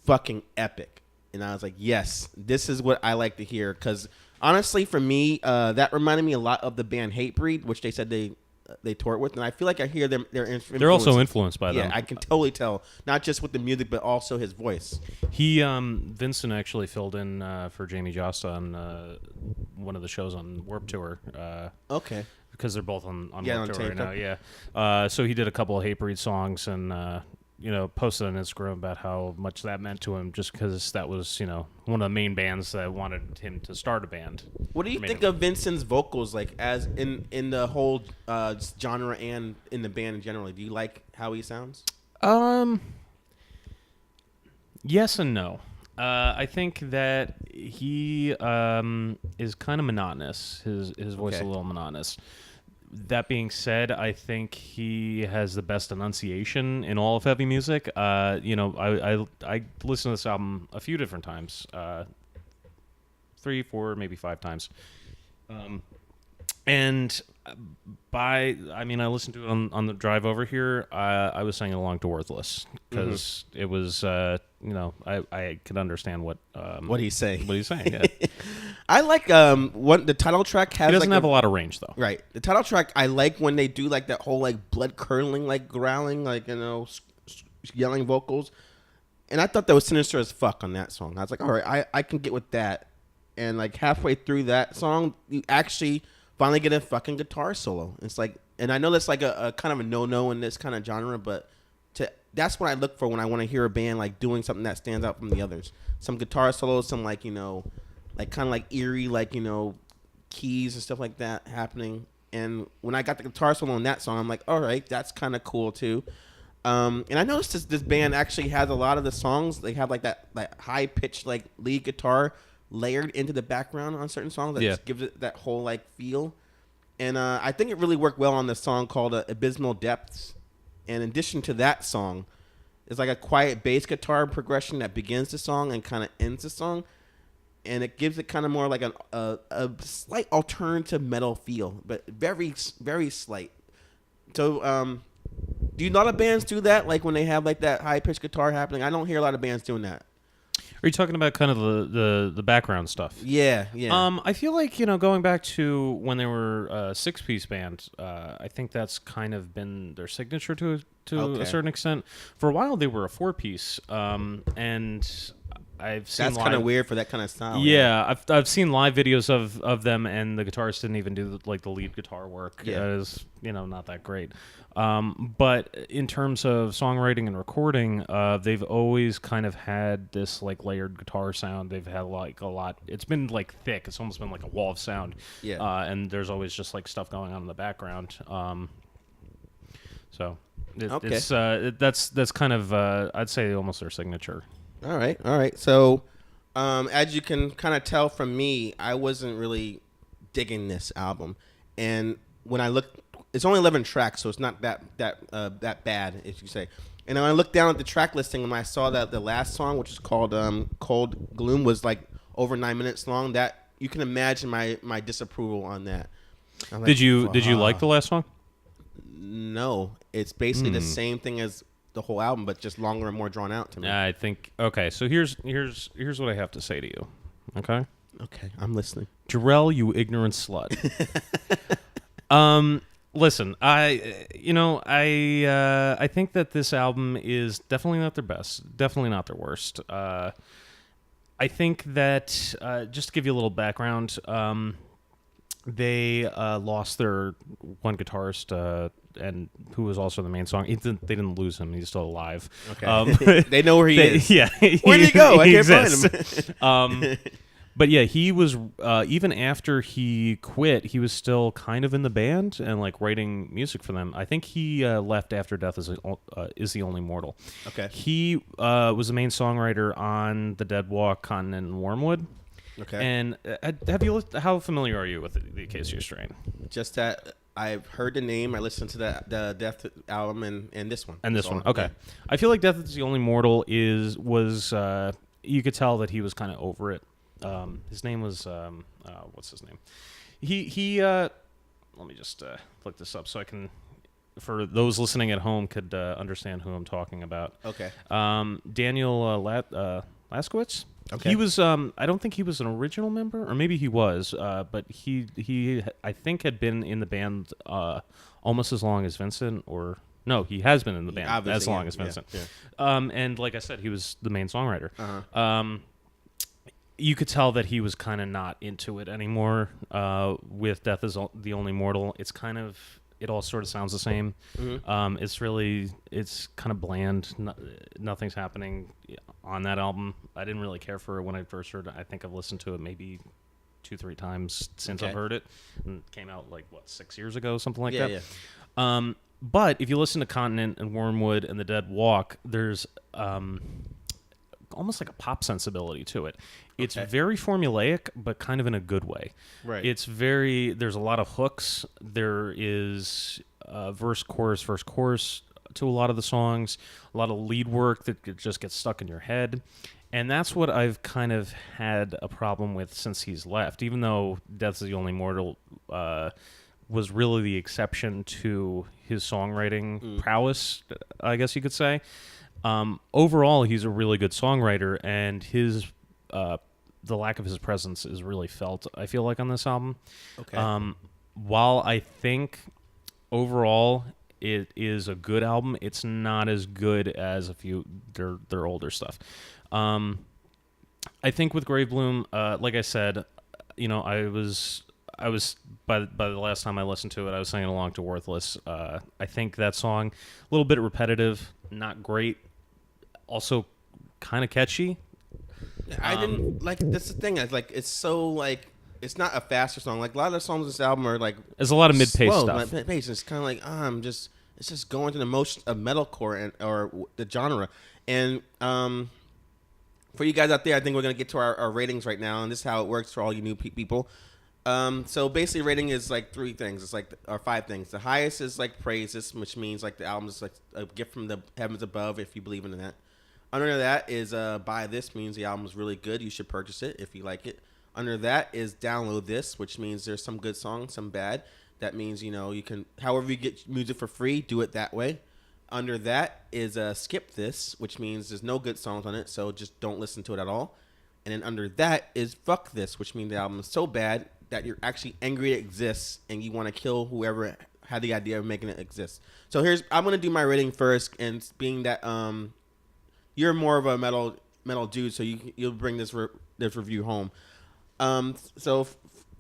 fucking epic. And I was like, yes, this is what I like to hear. Because honestly, for me, that reminded me a lot of the band Hatebreed, which they said they toured with, and I feel like I hear them. They're also influenced by them. Yeah, I can totally tell, not just with the music, but also his voice. Vincent actually filled in for Jamie Josta on one of the shows on Warped Tour. Okay. Because they're both on Warped Tour right now. Up. Yeah. So he did a couple of Hatebreed songs and posted on Instagram about how much that meant to him, just because that was one of the main bands that wanted him to start a band. What do you think of Vincent's vocals, like as in the whole genre and in the band in general? Do you like how he sounds? Yes and no. I think that he is kind of monotonous. His voice is a little monotonous. That being said, I think he has the best enunciation in all of heavy music. I listened to this album a few different times, 3, 4, maybe 5 times, and I listened to it on the drive over here. I was singing along to "Worthless" because it was, I could understand what he's saying. What he's saying. Yeah. I like what the title track has. He doesn't have a lot of range though. Right. The title track, I like when they do like that whole like blood curdling, like growling, like yelling vocals. And I thought that was sinister as fuck on that song. I was like, all right, I can get with that. And like halfway through that song, you actually finally get a fucking guitar solo. It's like, and I know that's like a kind of a no in this kind of genre, but that's what I look for when I want to hear a band like doing something that stands out from the others. Some guitar solos, some like like kind of like eerie, like, keys and stuff like that happening. And when I got the guitar solo on that song, I'm like, all right, that's kind of cool too. And I noticed this band actually has a lot of the songs. They have like that high pitched like lead guitar layered into the background on certain songs that just gives it that whole like feel. And I think it really worked well on the song called Abysmal Depths. And in addition to that song, it's like a quiet bass guitar progression that begins the song and kind of ends the song. And it gives it kind of more like a slight alternative metal feel, but very, very slight. So, do you know a lot of bands do that? Like when they have like that high pitched guitar happening? I don't hear a lot of bands doing that. Are you talking about kind of the background stuff? Yeah. I feel like going back to when they were a 6-piece band. I think that's kind of been their signature to a certain extent. For a while, they were a 4-piece, and I've seen that's kind of weird for that kind of style. Yeah, I've seen live videos of them, and the guitarist didn't even do the lead guitar work. Yeah, it is not that great. But in terms of songwriting and recording, they've always kind of had this like layered guitar sound. They've had like a lot. It's been like thick. It's almost been like a wall of sound. Yeah. And there's always just like stuff going on in the background. It's that's kind of I'd say almost their signature. All right. So, as you can kind of tell from me, I wasn't really digging this album. And when I looked, it's only 11 tracks, so it's not that bad, if you say. And when I looked down at the track listing, and I saw that the last song, which is called "Cold Gloom," was like over 9 minutes long. That you can imagine my disapproval on that. Like, did you like the last song? No, it's basically the same thing as the whole album, but just longer and more drawn out to me. I think so here's what I have to say to you. Okay, I'm listening. Jarrell, you ignorant slut. Listen, I think that this album is definitely not their best, definitely not their worst. I think that just to give you a little background, they lost their one guitarist, and who was also the main song. They didn't lose him; he's still alive. Okay, they know where he is. Yeah, where'd he go? I can't find him. But yeah, he was even after he quit, he was still kind of in the band and like writing music for them. I think he left after Death is the Only Mortal. Okay. He was the main songwriter on The Dead Walk, Continent, and Wormwood. Okay. And how familiar are you with the Acacia Strain? Just that I've heard the name. I listened to the Death album and this one. And this So, one, okay. yeah. I feel like Death is the Only Mortal was you could tell that he was kind of over it. His name was what's his name? He let me just look this up so I can, for those listening at home, could understand who I'm talking about. Okay. Daniel Laskowitz. Okay. He was I don't think he was an original member, or maybe he was, but he I think had been in the band almost as long as Vincent, or no, he has been in the band as long as Vincent. Yeah. And like I said, he was the main songwriter. Uh-huh. You could tell that he was kind of not into it anymore with Death is the Only Mortal. It's kind of, it all sort of sounds the same. Mm-hmm. It's kind of bland. Nothing's happening on that album. I didn't really care for it when I first heard it. I think I've listened to it maybe 2-3 times since I've heard it. And it came out 6 years ago, something like that. Yeah. But if you listen to Continent and Wormwood and The Dead Walk, there's almost like a pop sensibility to it. It's very formulaic, but kind of in a good way. Right. There's a lot of hooks. There is verse, chorus to a lot of the songs, a lot of lead work that just gets stuck in your head. And that's what I've kind of had a problem with since he's left, even though Death's the Only Mortal was really the exception to his songwriting prowess, I guess you could say. Overall, he's a really good songwriter, and the lack of his presence is really felt, I feel like, on this album. Okay. While I think overall it is a good album, it's not as good as a few their older stuff. I think with Grave Bloom, like I said, I was by the last time I listened to it, I was singing along to Worthless. I think that song, a little bit repetitive, not great, also kind of catchy. I didn't that's the thing. It's so it's not a faster song. Like a lot of the songs on this album are there's a lot of mid-pace slow, stuff. Mid-pace. It's kind of it's just going through the motion of metalcore or the genre. And for you guys out there, I think we're gonna get to our ratings right now, and this is how it works for all you new people. So basically, rating is 3 things. It's or 5 things. The highest is praises, which means the album is a gift from the heavens above, if you believe in that. Under that is buy this, means the album is really good. You should purchase it if you like it. Under that is download this, which means there's some good songs, some bad. That means you can, however you get music for free, do it that way. Under that is skip this, which means there's no good songs on it, so just don't listen to it at all. And then under that is fuck this, which means the album is so bad that you're actually angry it exists and you want to kill whoever had the idea of making it exist. So I'm gonna do my rating first, and being that you're more of a metal dude, so you'll bring this review home. So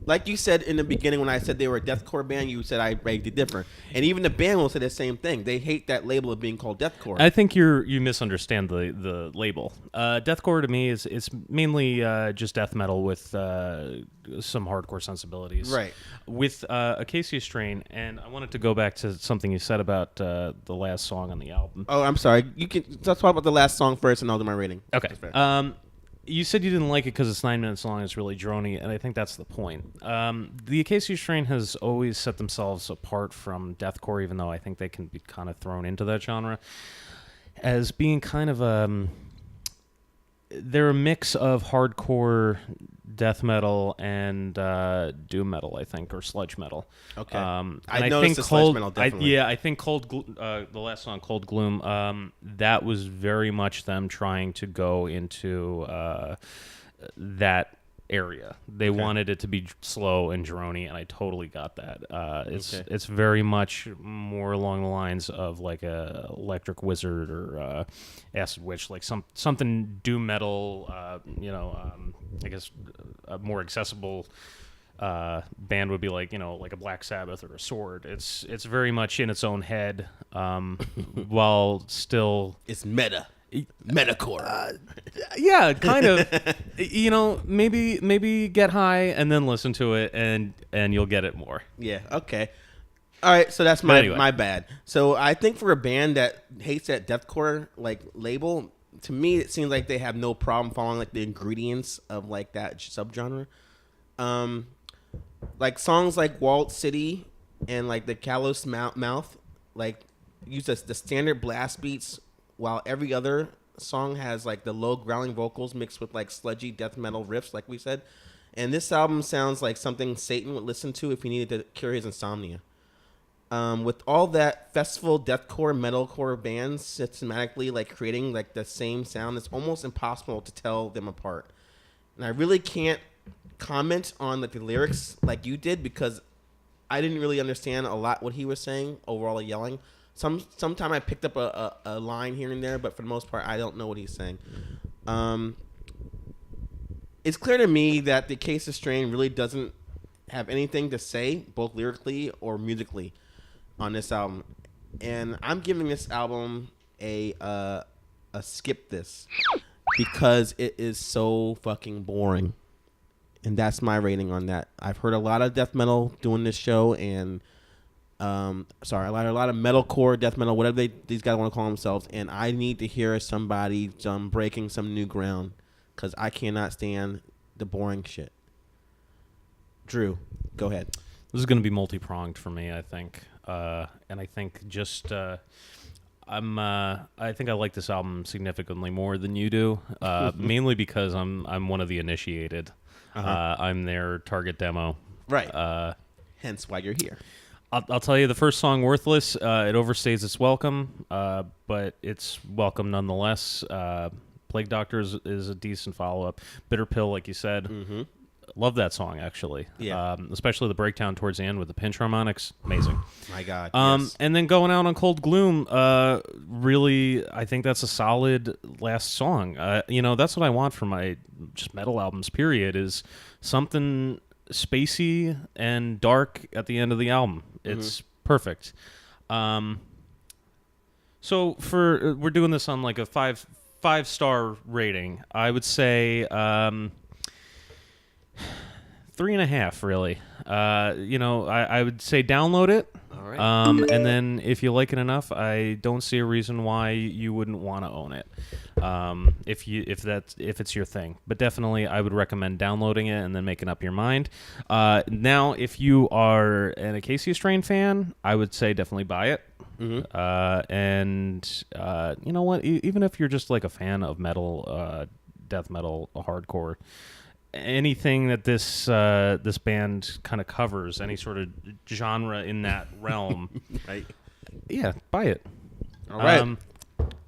like you said in the beginning when I said they were a deathcore band, you said I rated it different, and even the band will say the same thing. They hate that label of being called deathcore. I think you misunderstand the label. Deathcore to me is mainly just death metal with some hardcore sensibilities. Right. With Acacia Strain, and I wanted to go back to something you said about the last song on the album. Oh, I'm sorry. Let's talk about the last song first, and I'll do my rating. Okay. You said you didn't like it because it's 9 minutes long. It's really drony, and I think that's the point. The Acacia Strain has always set themselves apart from deathcore, even though I think they can be kind of thrown into that genre, as being kind of they're a mix of hardcore death metal and doom metal, I think, or sludge metal. Okay. I noticed the sludge metal, definitely. I think the last song, Cold Gloom, that was very much them trying to go into that area. They wanted it to be slow and droney, and I totally got that. It's very much more along the lines of like a Electric Wizard or Acid Witch, like something doom metal. I guess a more accessible band would be like a Black Sabbath or a Sword. It's very much in its own head, while still it's meta. Metalcore. Yeah, kind of. Maybe get high and then listen to it, and you'll get it more. Yeah. Okay. All right. So that's my bad. So I think for a band that hates that deathcore like label, to me it seems like they have no problem following like the ingredients of like that subgenre. Like songs like Walled City and like the Callous Mouth, like use the standard blast beats, while every other song has like the low growling vocals mixed with like sludgy death metal riffs, like we said. And this album sounds like something Satan would listen to if he needed to cure his insomnia. With all that festival deathcore, metalcore bands systematically like creating like the same sound, it's almost impossible to tell them apart. And I really can't comment on like the lyrics like you did, because I didn't really understand a lot what he was saying overall, yelling. Sometime I picked up a line here and there, but for the most part I don't know what he's saying. It's clear to me that the Acacia Strain really doesn't have anything to say, both lyrically or musically, on this album, and I'm giving this album a skip this, because it is so fucking boring. And that's my rating on that. I've heard a lot of death metal doing this show, and a lot of metalcore, death metal, whatever these guys want to call themselves, and I need to hear somebody breaking some new ground, because I cannot stand the boring shit. Drew, go ahead. This is going to be multi-pronged for me, I think, and I think just I think I like this album significantly more than you do, mainly because I'm one of the initiated. I'm their target demo. Right. Hence why you're here. I'll tell you, the first song, Worthless, it overstays its welcome, but it's welcome nonetheless. Plague Doctors is a decent follow-up. Bitter Pill, like you said. Mm-hmm. Love that song, actually. Yeah. Especially the breakdown towards the end with the pinch harmonics. Amazing. My God. Yes. And then going out on Cold Gloom, really, I think that's a solid last song. That's what I want from my just metal albums, period, is something spacey and dark at the end of the album. It's perfect. So we're doing this on like a five-star rating. I would say 3.5, really. I would say download it. All right. And then if you like it enough, I don't see a reason why you wouldn't want to own it. If it's your thing. But definitely I would recommend downloading it and then making up your mind. Now, if you are an Acacia Strain fan, I would say definitely buy it. Mm-hmm. And you know what? Even if you're just like a fan of metal, death metal, hardcore, anything that this band kind of covers, any sort of genre in that realm, right? Yeah, buy it. All right.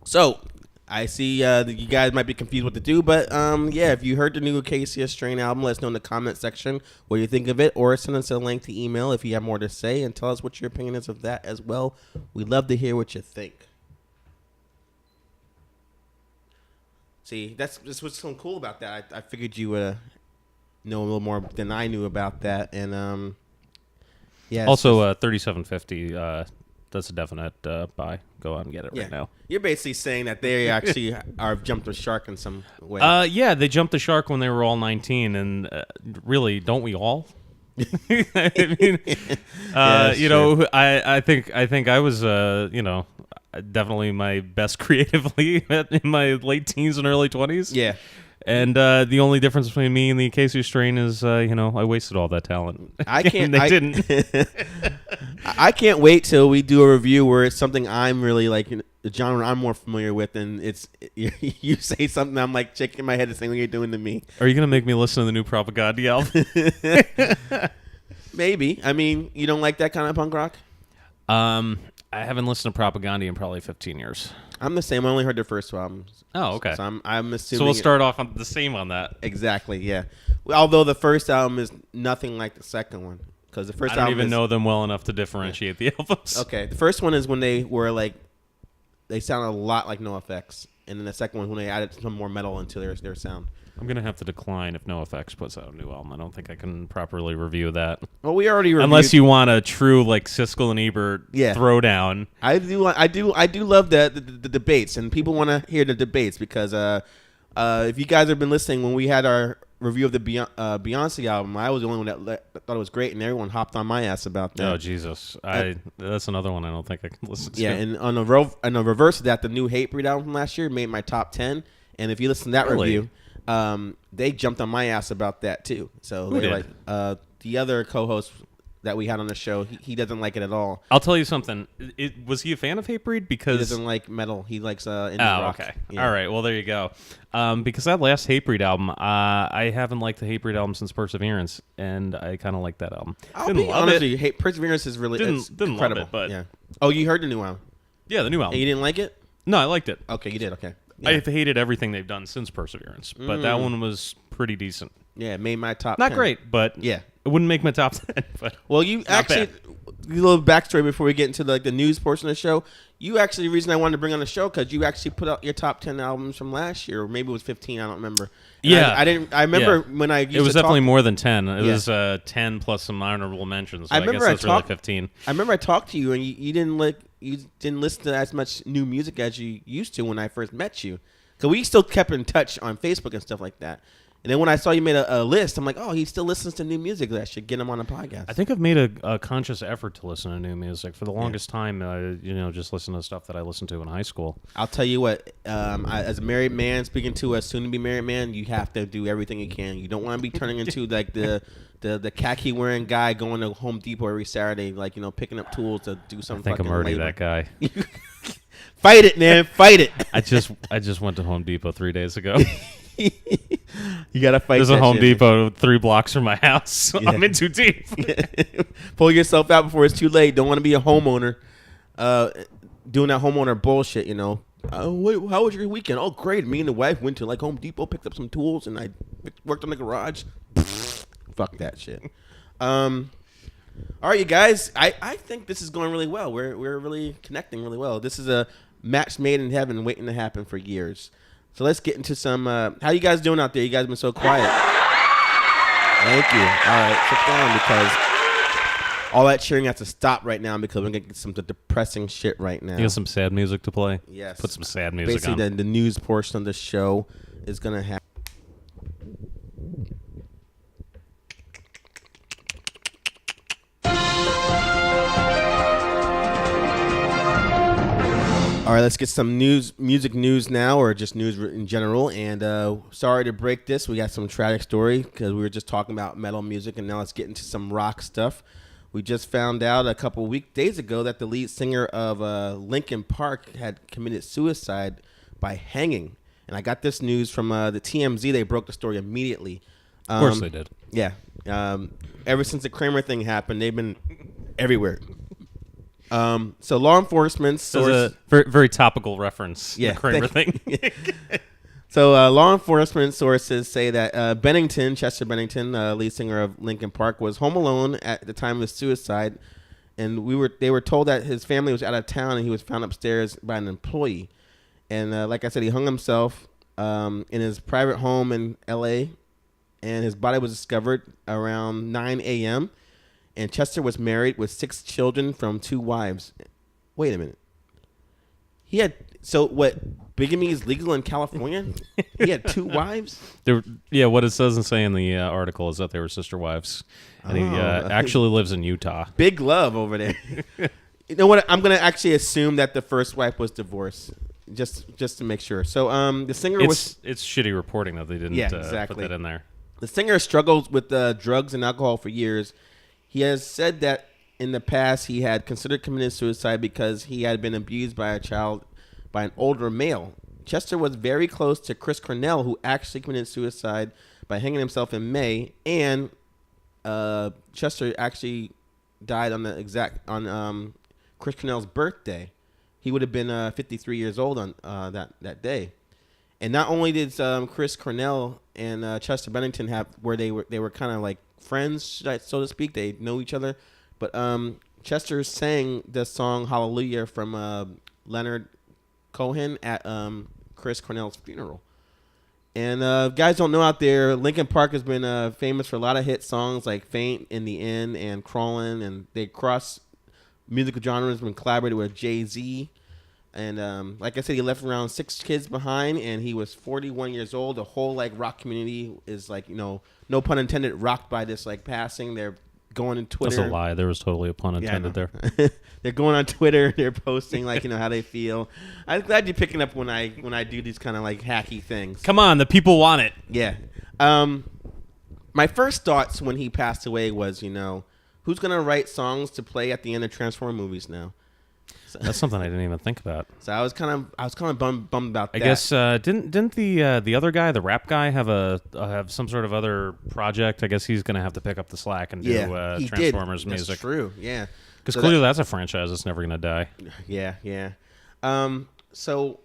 So I see you guys might be confused what to do, but if you heard the new Acacia Strain album, let us know in the comment section what you think of it, or send us a lengthy email if you have more to say, and tell us what your opinion is of that as well. We'd love to hear what you think. See, that's what's so cool about that. I figured you would know a little more than I knew about that, and yeah. Also, 3750. That's a definite buy. Go out and get it right now. You're basically saying that they actually are jumped the shark in some way. Yeah, they jumped the shark when they were all 19, and really, don't we all? I mean, I think I was, definitely my best creatively in my late teens and early 20s. Yeah. And the only difference between me and the Acacia Strain is, I wasted all that talent. I can't. They didn't. I can't wait till we do a review where it's something I'm really like, the genre I'm more familiar with, and it's you say something, I'm like shaking my head the same way you're doing to me. Are you gonna make me listen to the new Propaganda album? Maybe. I mean, you don't like that kind of punk rock? I haven't listened to Propaganda in probably 15 years. I'm the same. I only heard their first two albums. Oh, okay. So I'm assuming. So we'll start off on the same on that. Exactly. Yeah. Although the first album is nothing like the second one, because the first I don't even know them well enough to differentiate the albums. Okay. The first one is when they were like, they sounded a lot like NoFX, and then the second one when they added some more metal into their sound. I'm gonna have to decline if NoFX puts out a new album. I don't think I can properly review that. Well, we already reviewed. Unless you want a true like Siskel and Ebert throwdown. I do love the debates, and people want to hear the debates because if you guys have been listening when we had our review of the Beyonce album, I was the only one that thought it was great, and everyone hopped on my ass about that. Oh Jesus, that's another one I don't think I can listen to. Yeah, and on the reverse of that, the new Hatebreed album from last year made my top 10, and if you listen to that review. They jumped on my ass about that too. So they're like, the other co-host that we had on the show, he doesn't like it at all. I'll tell you something. Was he a fan of Hatebreed? Because he doesn't like metal. He likes indie rock. Okay. Yeah. All right. Well, there you go. Because that last Hatebreed album, I haven't liked the Hatebreed album since Perseverance, and I kind of like that album. I'll be honest with you. Perseverance is really didn't incredible. Love it, but yeah. Oh, you heard the new album? Yeah, the new album. And you didn't like it? No, I liked it. Okay, you did. Okay. Yeah. I've hated everything they've done since Perseverance, but that one was pretty decent. Yeah, it made my top 10. Not great, but yeah, it wouldn't make my top 10. But well, you actually, a little backstory before we get into the news portion of the show. You actually, the reason I wanted to bring on the show because you actually put out your top 10 albums from last year, or maybe it was 15. I don't remember. And yeah, I remember when I used it was to definitely talk, more than 10. It was 10 plus some honorable mentions. So I guess that's really 15. I remember I talked to you and you didn't listen to as much new music as you used to when I first met you. Because we still kept in touch on Facebook and stuff like that. And then when I saw you made a list, I'm like, oh, he still listens to new music. I should get him on a podcast. I think I've made a conscious effort to listen to new music. For the longest time, just listen to stuff that I listened to in high school. I'll tell you what, as a married man, speaking to a soon-to-be married man, you have to do everything you can. You don't want to be turning into like the khaki-wearing guy going to Home Depot every Saturday, like, picking up tools to do something. I think I'm already that guy. Fight it, man. Fight it. I just went to Home Depot 3 days ago. You gotta fight. There's a Home Depot 3 blocks from my house. Yeah. I'm in too deep. Pull yourself out before it's too late. Don't want to be a homeowner, doing that homeowner bullshit. Wait, how was your weekend? Oh, great. Me and the wife went to like Home Depot, picked up some tools, and I worked on the garage. Fuck that shit. All right, you guys. I think this is going really well. We're really connecting really well. This is a match made in heaven, waiting to happen for years. So let's get into some. How you guys doing out there? You guys been so quiet. Thank you. All right, sit down because all that cheering has to stop right now because we're gonna get some depressing shit right now. You got some sad music to play? Yes. Put some sad music on. Basically, the news portion of the show is gonna happen. All right, let's get some music news now, or just news in general. And sorry to break this. We got some tragic story because we were just talking about metal music, and now let's get into some rock stuff. We just found out a couple days ago that the lead singer of Linkin Park had committed suicide by hanging. And I got this news from the TMZ. They broke the story immediately. Of course they did. Yeah. Ever since the Kramer thing happened, they've been everywhere. So law enforcement source, very, very topical reference. Yeah, the Kramer thing. So law enforcement sources say that Bennington, Chester Bennington, lead singer of Linkin Park, was home alone at the time of his suicide, and they were told that his family was out of town and he was found upstairs by an employee. And like I said, he hung himself in his private home in L.A., and his body was discovered around 9 a.m., and Chester was married with 6 children from 2 wives. Wait a minute. Bigamy is legal in California? He had 2 wives? What it says and say in the article is that they were sister wives. And he actually lives in Utah. Big love over there. You know what? I'm going to actually assume that the first wife was divorced, just to make sure. So the singer It's shitty reporting that they didn't exactly. put that in there. The singer struggled with drugs and alcohol for years. He has said that in the past he had considered committing suicide because he had been abused by an older male. Chester was very close to Chris Cornell, who actually committed suicide by hanging himself in May, and Chester actually died on Chris Cornell's birthday. He would have been 53 years old on that day. And not only did Chris Cornell and Chester Bennington have where they were kind of like friends, so to speak. They know each other. But Chester sang the song Hallelujah from Leonard Cohen at Chris Cornell's funeral. And guys don't know out there, Linkin Park has been famous for a lot of hit songs like Faint, In the End, and Crawlin'. And they cross musical genres and collaborated with Jay-Z. And like I said, he left around 6 kids behind, and he was 41 years old. The whole like rock community is like, no pun intended, rocked by this like passing. They're going on Twitter. That's a lie. There was totally a pun intended there. They're going on Twitter. They're posting like how they feel. I'm glad you're picking up when I do these kind of like hacky things. Come on, the people want it. Yeah. My first thoughts when he passed away was, who's gonna write songs to play at the end of Transformer movies now? That's something I didn't even think about. So I was kind of bummed about that. I guess didn't the other guy, the rap guy, have some sort of other project? I guess he's gonna have to pick up the slack and do Transformers music. That's true. Yeah. Because clearly that's a franchise that's never gonna die. Yeah. So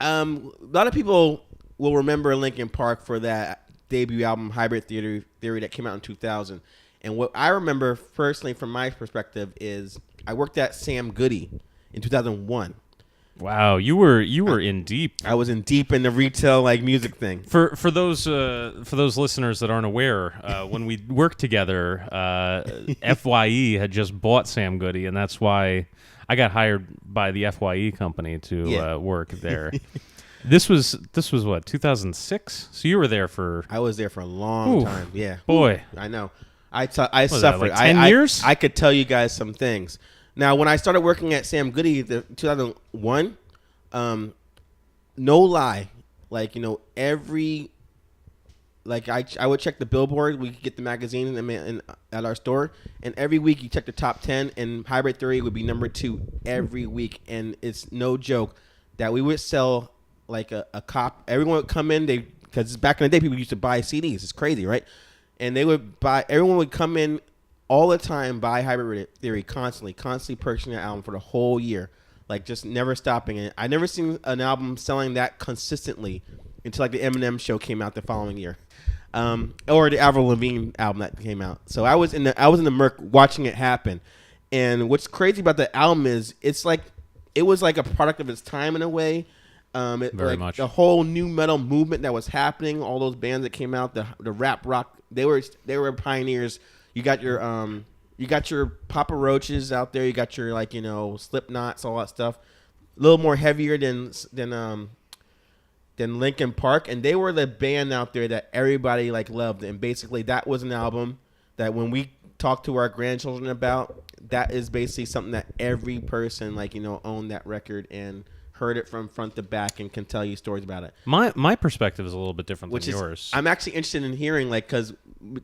a lot of people will remember Linkin Park for that debut album Hybrid Theory that came out in 2000. And what I remember personally from my perspective is I worked at Sam Goody in 2001. Wow, you were in deep. I was in deep in the retail like music thing. For those listeners that aren't aware, when we worked together, FYE had just bought Sam Goody, and that's why I got hired by the FYE company to work there. This was what, 2006? So you were there for... I was there for a long time. Yeah, boy, I know. I suffered. Like 10 years? I could tell you guys some things. Now, when I started working at Sam Goody, 2001, no lie, every, I would check the billboard. We could get the magazine at our store, and every week you check the top 10, and Hybrid Theory would be number 2 every week, and it's no joke that we would sell like a cop. Everyone would come in, because back in the day, people used to buy CDs. It's crazy, right? And they would everyone would come in all the time, buy Hybrid Theory constantly purchasing that album for the whole year, like just never stopping it. I never seen an album selling that consistently until like the Eminem show came out the following year, or the Avril Lavigne album that came out. So I was in the Merc watching it happen. And what's crazy about the album is it was like a product of its time in a way. Very much. The whole new metal movement that was happening, all those bands that came out, the rap rock, they were pioneers. You got your Papa Roaches out there. You got your Slipknots, all that stuff. A little more heavier than Linkin Park, and they were the band out there that everybody loved. And basically, that was an album that when we talk to our grandchildren about, that is basically something that every person owned that record and heard it from front to back and can tell you stories about it. My perspective is a little bit different than yours. I'm actually interested in hearing, because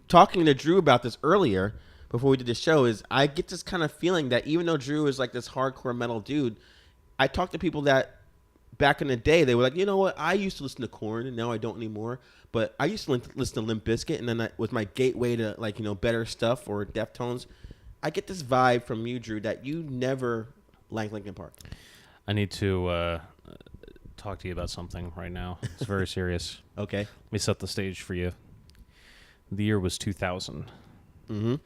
talking to Drew about this earlier before we did the show, is I get this kind of feeling that even though Drew is like this hardcore metal dude, I talked to people that back in the day, they were like, you know what, I used to listen to Korn and now I don't anymore, but I used to listen to Limp Bizkit, and then that was my gateway to better stuff or Deftones. I get this vibe from you, Drew, that you never liked Linkin Park. I need to talk to you about something right now. It's very serious. Okay. Let me set the stage for you. The year was 2000. Mm-hmm.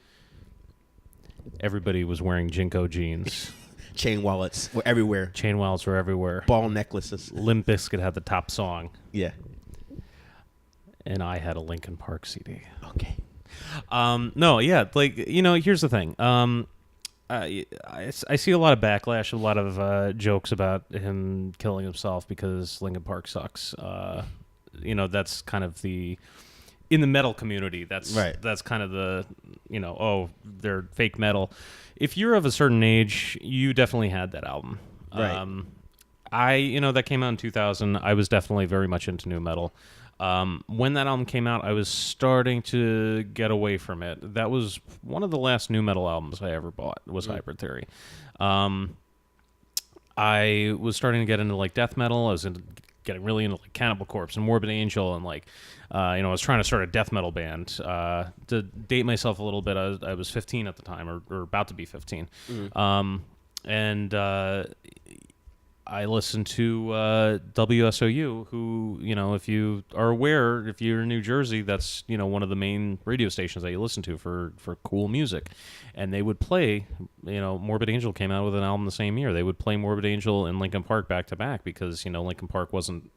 Everybody was wearing Jinko jeans. Chain wallets were everywhere. Chain wallets were everywhere. Ball necklaces. Limp Bizkit had the top song. Yeah. And I had a Linkin Park CD. Okay. No, yeah. Here's the thing. I see a lot of backlash, a lot of jokes about him killing himself because Linkin Park sucks. That's kind of in the metal community. That's right. That's kind of they're fake metal. If you're of a certain age, you definitely had that album. Right. That came out in 2000. I was definitely very much into new metal. When that album came out, I was starting to get away from it. That was one of the last new metal albums I ever bought, was Hybrid Theory. I was starting to get into death metal. I was getting really into Cannibal Corpse and Morbid Angel, and I was trying to start a death metal band. To date myself a little bit, I was 15 at the time, or about to be 15. I listen to WSOU, who, if you are aware, if you're in New Jersey, that's, one of the main radio stations that you listen to for cool music. And they would play, Morbid Angel came out with an album the same year. They would play Morbid Angel and Linkin Park back to back because, Linkin Park wasn't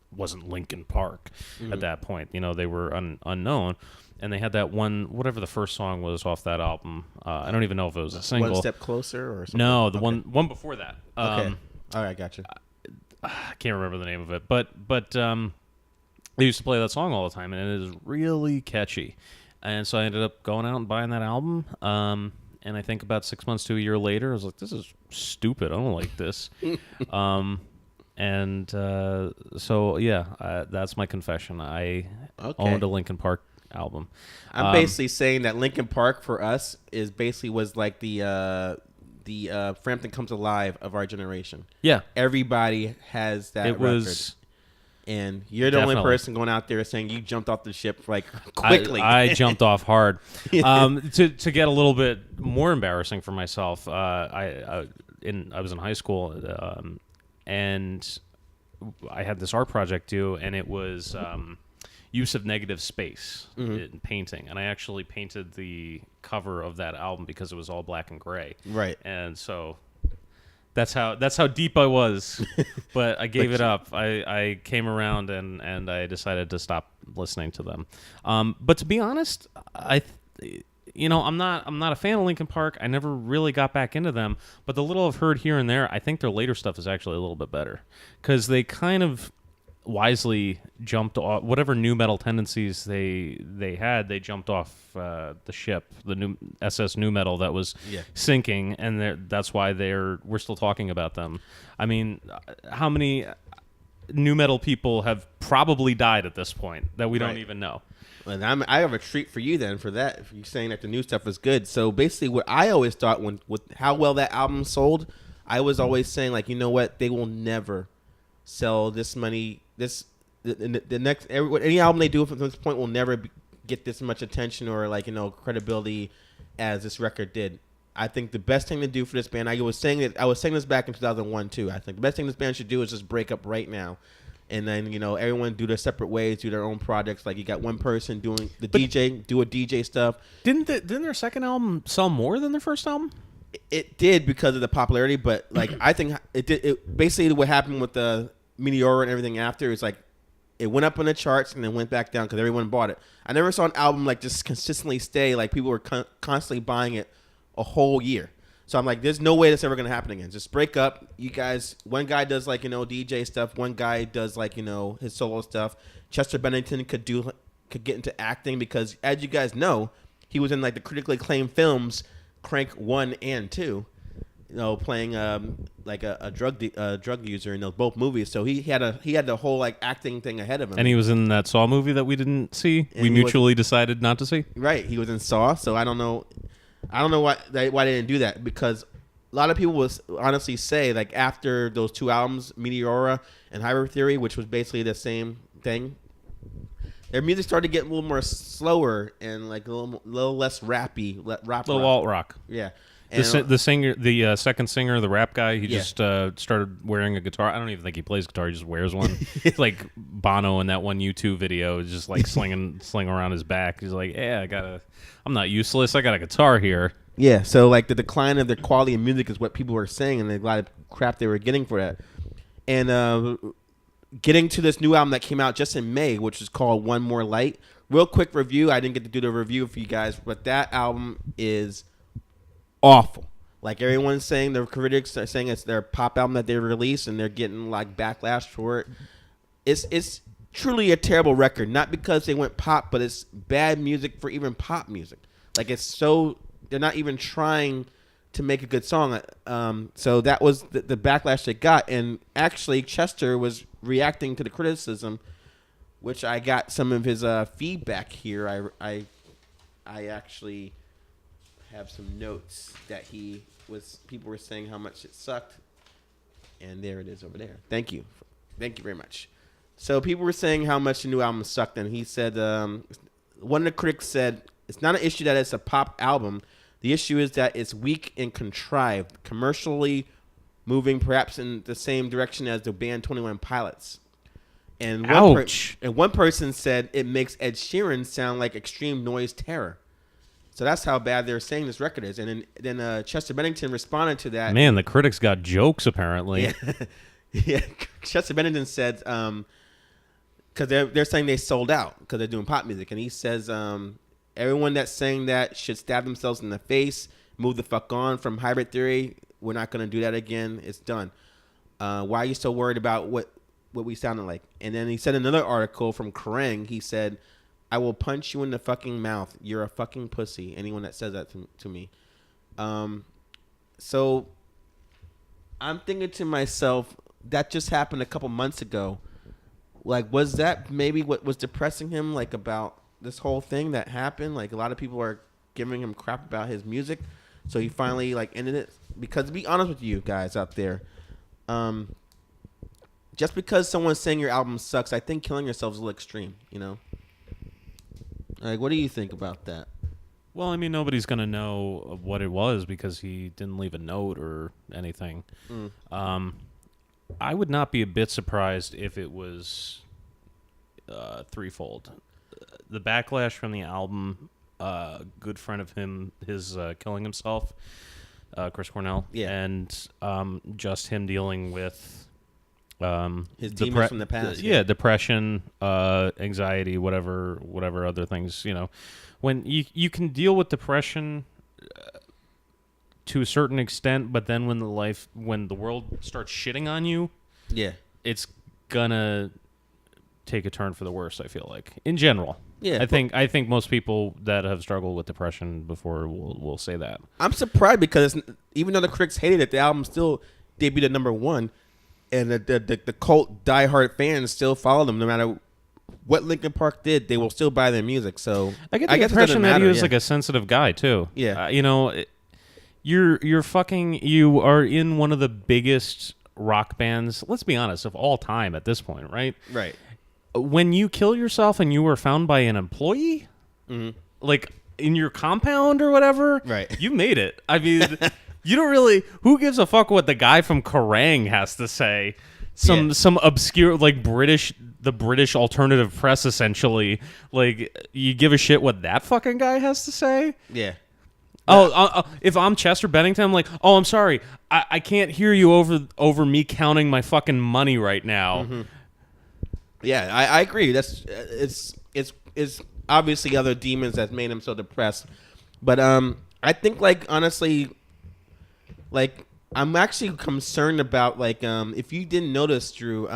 Linkin Park at that point. They were unknown. And they had that one, whatever the first song was off that album. I don't even know if it was a single. One Step Closer or something? No, the one before that. Okay. All right, gotcha. I can't remember the name of it, but they used to play that song all the time, and it is really catchy. And so I ended up going out and buying that album. And I think about 6 months to a year later, I was like, "This is stupid. I don't like this." So yeah, that's my confession. I owned a Linkin Park album. I'm basically saying that Linkin Park for us was like the Frampton Comes Alive of our generation. Yeah. Everybody has that record. And you're the only person going out there saying you jumped off the ship like quickly. I jumped off hard. To get a little bit more embarrassing for myself, I was in high school, and I had this art project due, and it was use of negative space in painting, and I actually painted the cover of that album because it was all black and gray. Right. And so that's how deep I was. But I gave it up. I came around and I decided to stop listening to them. But to be honest, I'm not a fan of Linkin Park. I never really got back into them, but the little I've heard here and there, I think their later stuff is actually a little bit better because they kind of wisely jumped off whatever new metal tendencies they had. They jumped off the ship, the new SS new metal that was sinking, and that's why we're still talking about them. I mean, how many new metal people have probably died at this point that we don't even know? And I have a treat for you then for that. If you're saying that the new stuff is good, so basically what I always thought with how well that album sold, I was always saying like, you know what, they will never sell this money. The next any album they do from this point will never get this much attention or credibility as this record did. I think the best thing to do for this band, I was saying this back in 2001 too. I think the best thing this band should do is just break up right now, and then everyone do their separate ways, do their own projects. Like you got one person doing the DJ, do a DJ stuff. Didn't their second album sell more than their first album? It did because of the popularity, but I think it did. It basically what happened with the Meteora and everything after is like it went up on the charts and then went back down because everyone bought it. I never saw an album like just consistently stay, like people were constantly buying it a whole year. So I'm like, there's no way that's ever going to happen again. Just break up. You guys, one guy does DJ stuff, one guy does his solo stuff. Chester Bennington could get into acting because, as you guys know, he was in the critically acclaimed films Crank 1 and 2. Playing a drug user in those both movies. So he had the whole acting thing ahead of him. And he was in that Saw movie that we didn't see. And we mutually decided not to see. Right, he was in Saw. So I don't know why they didn't do that, because a lot of people will honestly say after those two albums, Meteora and Hybrid Theory, which was basically the same thing, their music started to get a little more slower and a little less rappy, little alt rock. Yeah. The singer, the second singer, the rap guy, he just started wearing a guitar. I don't even think he plays guitar; he just wears one. It's like Bono in that one U2 video, just slinging around his back. He's like, "Yeah, I'm not useless. I got a guitar here." Yeah. So the decline of the quality of music is what people were saying, and a lot of crap they were getting for that. And getting to this new album that came out just in May, which is called One More Light. Real quick review. I didn't get to do the review for you guys, but that album is awful. Everyone's saying, the critics are saying it's their pop album that they released, and they're getting backlash for it. It's truly a terrible record, not because they went pop, but it's bad music for even pop music. They're not even trying to make a good song. So that was the backlash they got, and actually Chester was reacting to the criticism, which I got some of his feedback here. I actually have some notes that people were saying how much it sucked, and there it is over there. Thank you very much. So people were saying how much the new album sucked, and he said one of the critics said it's not an issue that it's a pop album. The issue is that it's weak and contrived, commercially moving perhaps in the same direction as the band 21 Pilots. And one person said it makes Ed Sheeran sound like Extreme Noise Terror. So that's how bad they're saying this record is. And then Chester Bennington responded to that. Man, the critics got jokes apparently. Yeah, yeah. Chester Bennington said, because they're saying they sold out because they're doing pop music, and he says everyone that's saying that should stab themselves in the face, move the fuck on from Hybrid Theory. We're not gonna do that again. It's done. Why are you so worried about what we sounded like? And then he said another article from Kerrang. He said, I will punch you in the fucking mouth. You're a fucking pussy. Anyone that says that to me. So I'm thinking to myself, that just happened a couple months ago. Like, was that maybe what was depressing him, like, about this whole thing that happened? Like, a lot of people are giving him crap about his music. So he finally, like, ended it. Because to be honest with you guys out there, just because someone's saying your album sucks, I think killing yourself is a little extreme, you know? Like, what do you think about that? Well, I mean, nobody's going to know what it was because he didn't leave a note or anything. I would not be a bit surprised if it was threefold. The backlash from the album, a good friend of his killing himself, Chris Cornell, and just him dealing with his demons from the past. Depression, anxiety, whatever other things, you know. When you can deal with depression to a certain extent, but then when the world starts shitting on you, it's gonna take a turn for the worse, I feel like. In general. Yeah. I think most people that have struggled with depression before will say that. I'm surprised because even though the critics hated it, the album still debuted at #1. And the cult diehard fans still follow them no matter what Linkin Park did. They will still buy their music. So I get the impression that he was like a sensitive guy too. Yeah, you know, you are in one of the biggest rock bands. Let's be honest, of all time at this point, right? Right. When you kill yourself and you were found by an employee, like in your compound or whatever, right? You made it. I mean. You don't really. Who gives a fuck what the guy from Kerrang has to say? Some obscure like the British alternative press essentially. Like you give a shit what that fucking guy has to say? Yeah. If I'm Chester Bennington, I'm like, oh, I'm sorry, I can't hear you over me counting my fucking money right now. Mm-hmm. Yeah, I agree. That's it's obviously other demons that made him so depressed, but I think like honestly. Like, I'm actually concerned about, like, if you didn't notice, Drew,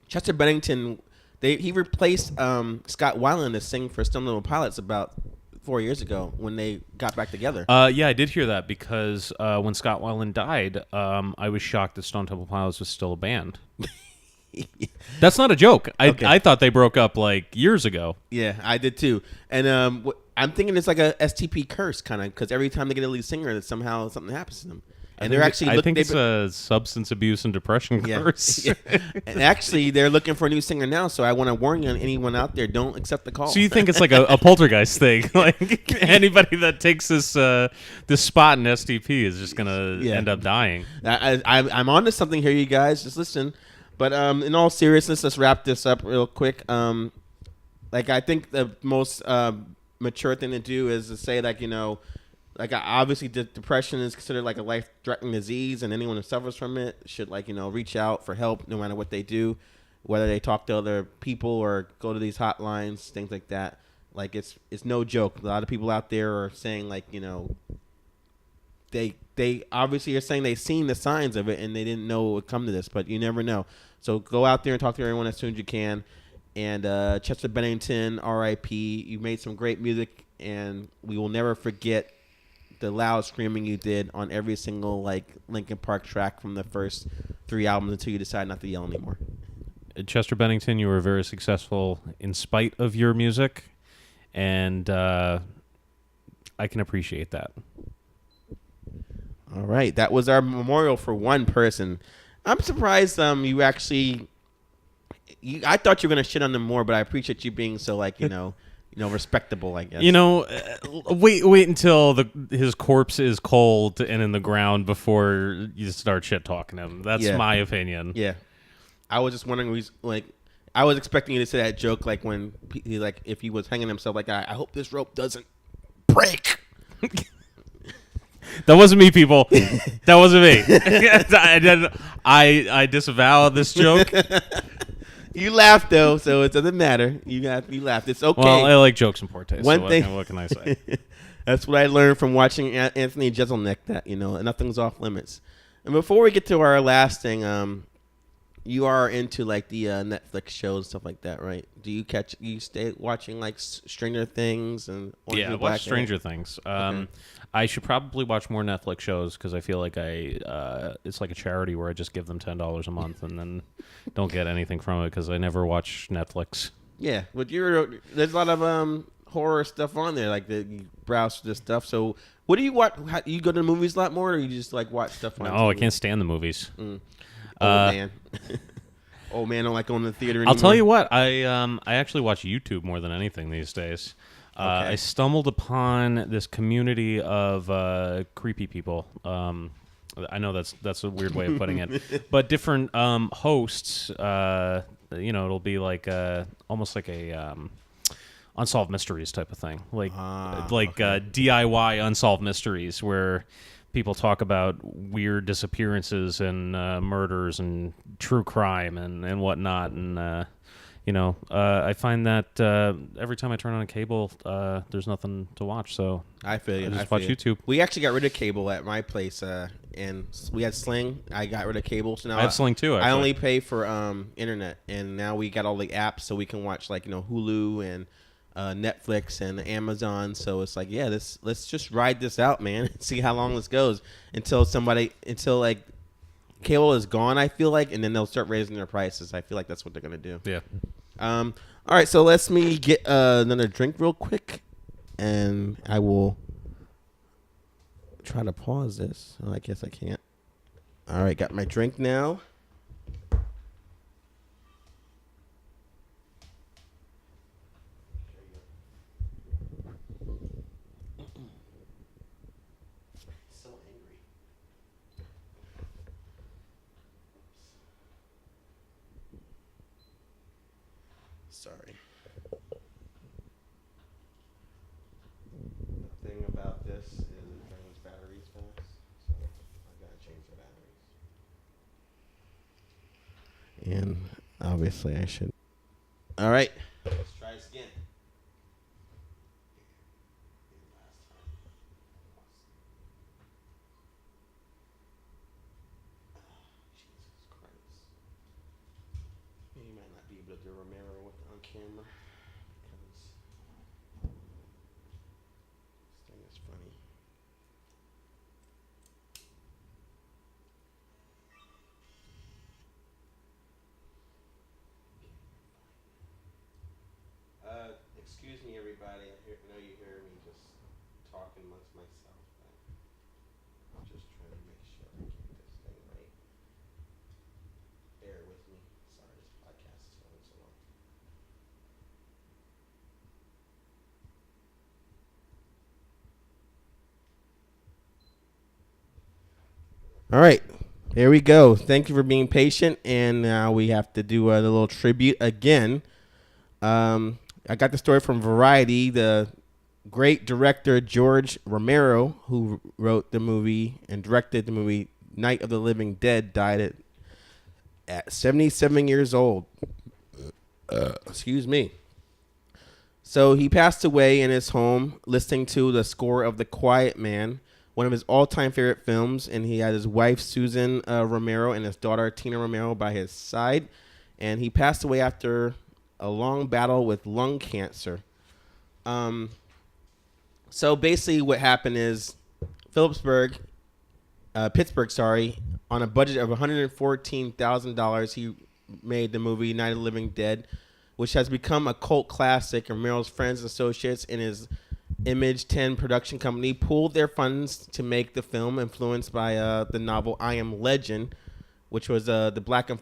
Chester Bennington, he replaced Scott Weiland to sing for Stone Temple Pilots about 4 years ago when they got back together. Yeah, I did hear that because when Scott Weiland died, I was shocked that Stone Temple Pilots was still a band. That's not a joke. I thought they broke up, like, years ago. Yeah, I did too. And I'm thinking it's like a STP curse, kind of, because every time they get a lead singer, that somehow something happens to them. And I think it's a substance abuse and depression curse. Yeah. And actually, they're looking for a new singer now, so I want to warn you, anyone out there, don't accept the call. So you think it's like a poltergeist thing? Like anybody that takes this spot in STP is just gonna end up dying. I'm on to something here, you guys. Just listen. But in all seriousness, let's wrap this up real quick. Like I think the most mature thing to do is to say, like, you know, like obviously depression is considered like a life-threatening disease, and anyone who suffers from it should, like, you know, reach out for help no matter what they do, whether they talk to other people or go to these hotlines, things like that. Like it's no joke. A lot of people out there are saying, like, you know, they obviously are saying they've seen the signs of it and they didn't know it would come to this, but you never know. So go out there and talk to everyone as soon as you can. And Chester Bennington, R.I.P. You made some great music, and we will never forget the loud screaming you did on every single, like, Linkin Park track from the first 3 albums until you decide not to yell anymore. Chester Bennington, you were very successful in spite of your music, and I can appreciate that. All right, that was our memorial for one person. I'm surprised you actually. I thought you were gonna shit on them more, but I appreciate you being so, like, you know, respectable, I guess. Wait until his corpse is cold and in the ground before you start shit talking him. That's my opinion. Yeah. I was just wondering, I was expecting you to say that joke, like when if he was hanging himself, like I hope this rope doesn't break. That wasn't me, people. That wasn't me. I disavow this joke. You laughed though, so it doesn't matter. You laughed. It's okay. Well, I like jokes in poor taste. What can I say? That's what I learned from watching Anthony Jeselnik. That nothing's off limits. And before we get to our last thing, you are into like the Netflix shows and stuff like that, right? Do you stay watching like Stranger Things and I watch Stranger Things. Okay. I should probably watch more Netflix shows because I feel like it's like a charity where I just give them $10 a month and then don't get anything from it because I never watch Netflix. Yeah, but there's a lot of horror stuff on there, like you browse this stuff. So what do you watch? You go to the movies a lot more, or you just like watch stuff on? No, I can't stand the movies. Man. Old man don't like going to the theater anymore. I'll tell you what, I actually watch YouTube more than anything these days. Okay. I stumbled upon this community of creepy people. I know that's a weird way of putting it, but different hosts. It'll be like almost like a unsolved mysteries type of thing, like DIY unsolved mysteries where people talk about weird disappearances and murders and true crime and whatnot. And, I find that every time I turn on a cable, there's nothing to watch. So I feel you. I just watch YouTube. We actually got rid of cable at my place, and we had Sling. I got rid of cable. So now I have Sling too, actually. I only pay for internet, and now we got all the apps so we can watch like, Hulu and Netflix and Amazon. So it's like, let's just ride this out, man. See how long this goes until like cable is gone, I feel like, and then they'll start raising their prices. I feel like that's what they're gonna do. Yeah. All right, so let me get another drink real quick, and I will try to pause this. Oh, I guess I can't. All right, got my drink now. Sorry. The thing about this is it drains batteries fast, so I gotta change the batteries. And obviously I should. All right, let's try this again. Jesus Christ. You might not be able to do Romero on camera because this thing is funny. Excuse me, everybody. I know you hear me just talking amongst myself, but I'm just trying to make sure I get this thing right. Bear with me. Sorry, this podcast is going so long. All right, here we go. Thank you for being patient, and now we have to do a little tribute again. I got the story from Variety. The great director George Romero, who wrote the movie and directed the movie Night of the Living Dead, died at 77 years old. Excuse me. So he passed away in his home listening to the score of The Quiet Man, one of his all-time favorite films, and he had his wife Susan Romero and his daughter Tina Romero by his side, and he passed away after a long battle with lung cancer. So basically what happened is Pittsburgh, on a budget of $114,000, he made the movie Night of the Living Dead, which has become a cult classic. Romero's friends and associates in his Image 10 production company pooled their funds to make the film, influenced by the novel I Am Legend, which was the black and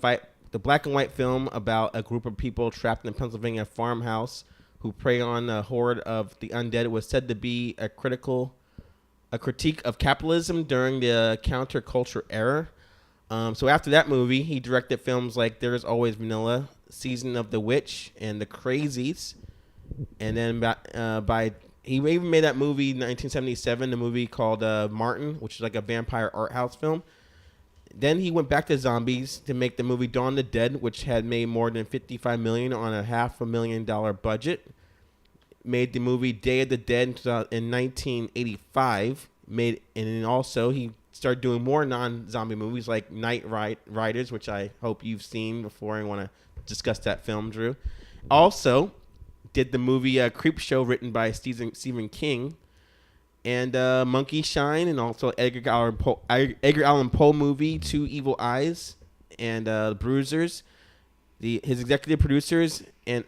white film about a group of people trapped in a Pennsylvania farmhouse who prey on a horde of the undead, was said to be a critique of capitalism during the counterculture era. So after that movie, he directed films like There's Always Vanilla, Season of the Witch, and The Crazies. And then he even made that movie in 1977, the movie called Martin, which is like a vampire art house film. Then he went back to zombies to make the movie Dawn of the Dead, which had made more than $55 million on a $500,000 budget. Made the movie Day of the Dead in 1985. And then also he started doing more non-zombie movies like Night Riders, which I hope you've seen before and want to discuss that film, Drew. Also did the movie Creepshow, written by Stephen King, and Monkey Shine, and also Edgar Allan Poe movie Two Evil Eyes, and Bruisers. His executive producers and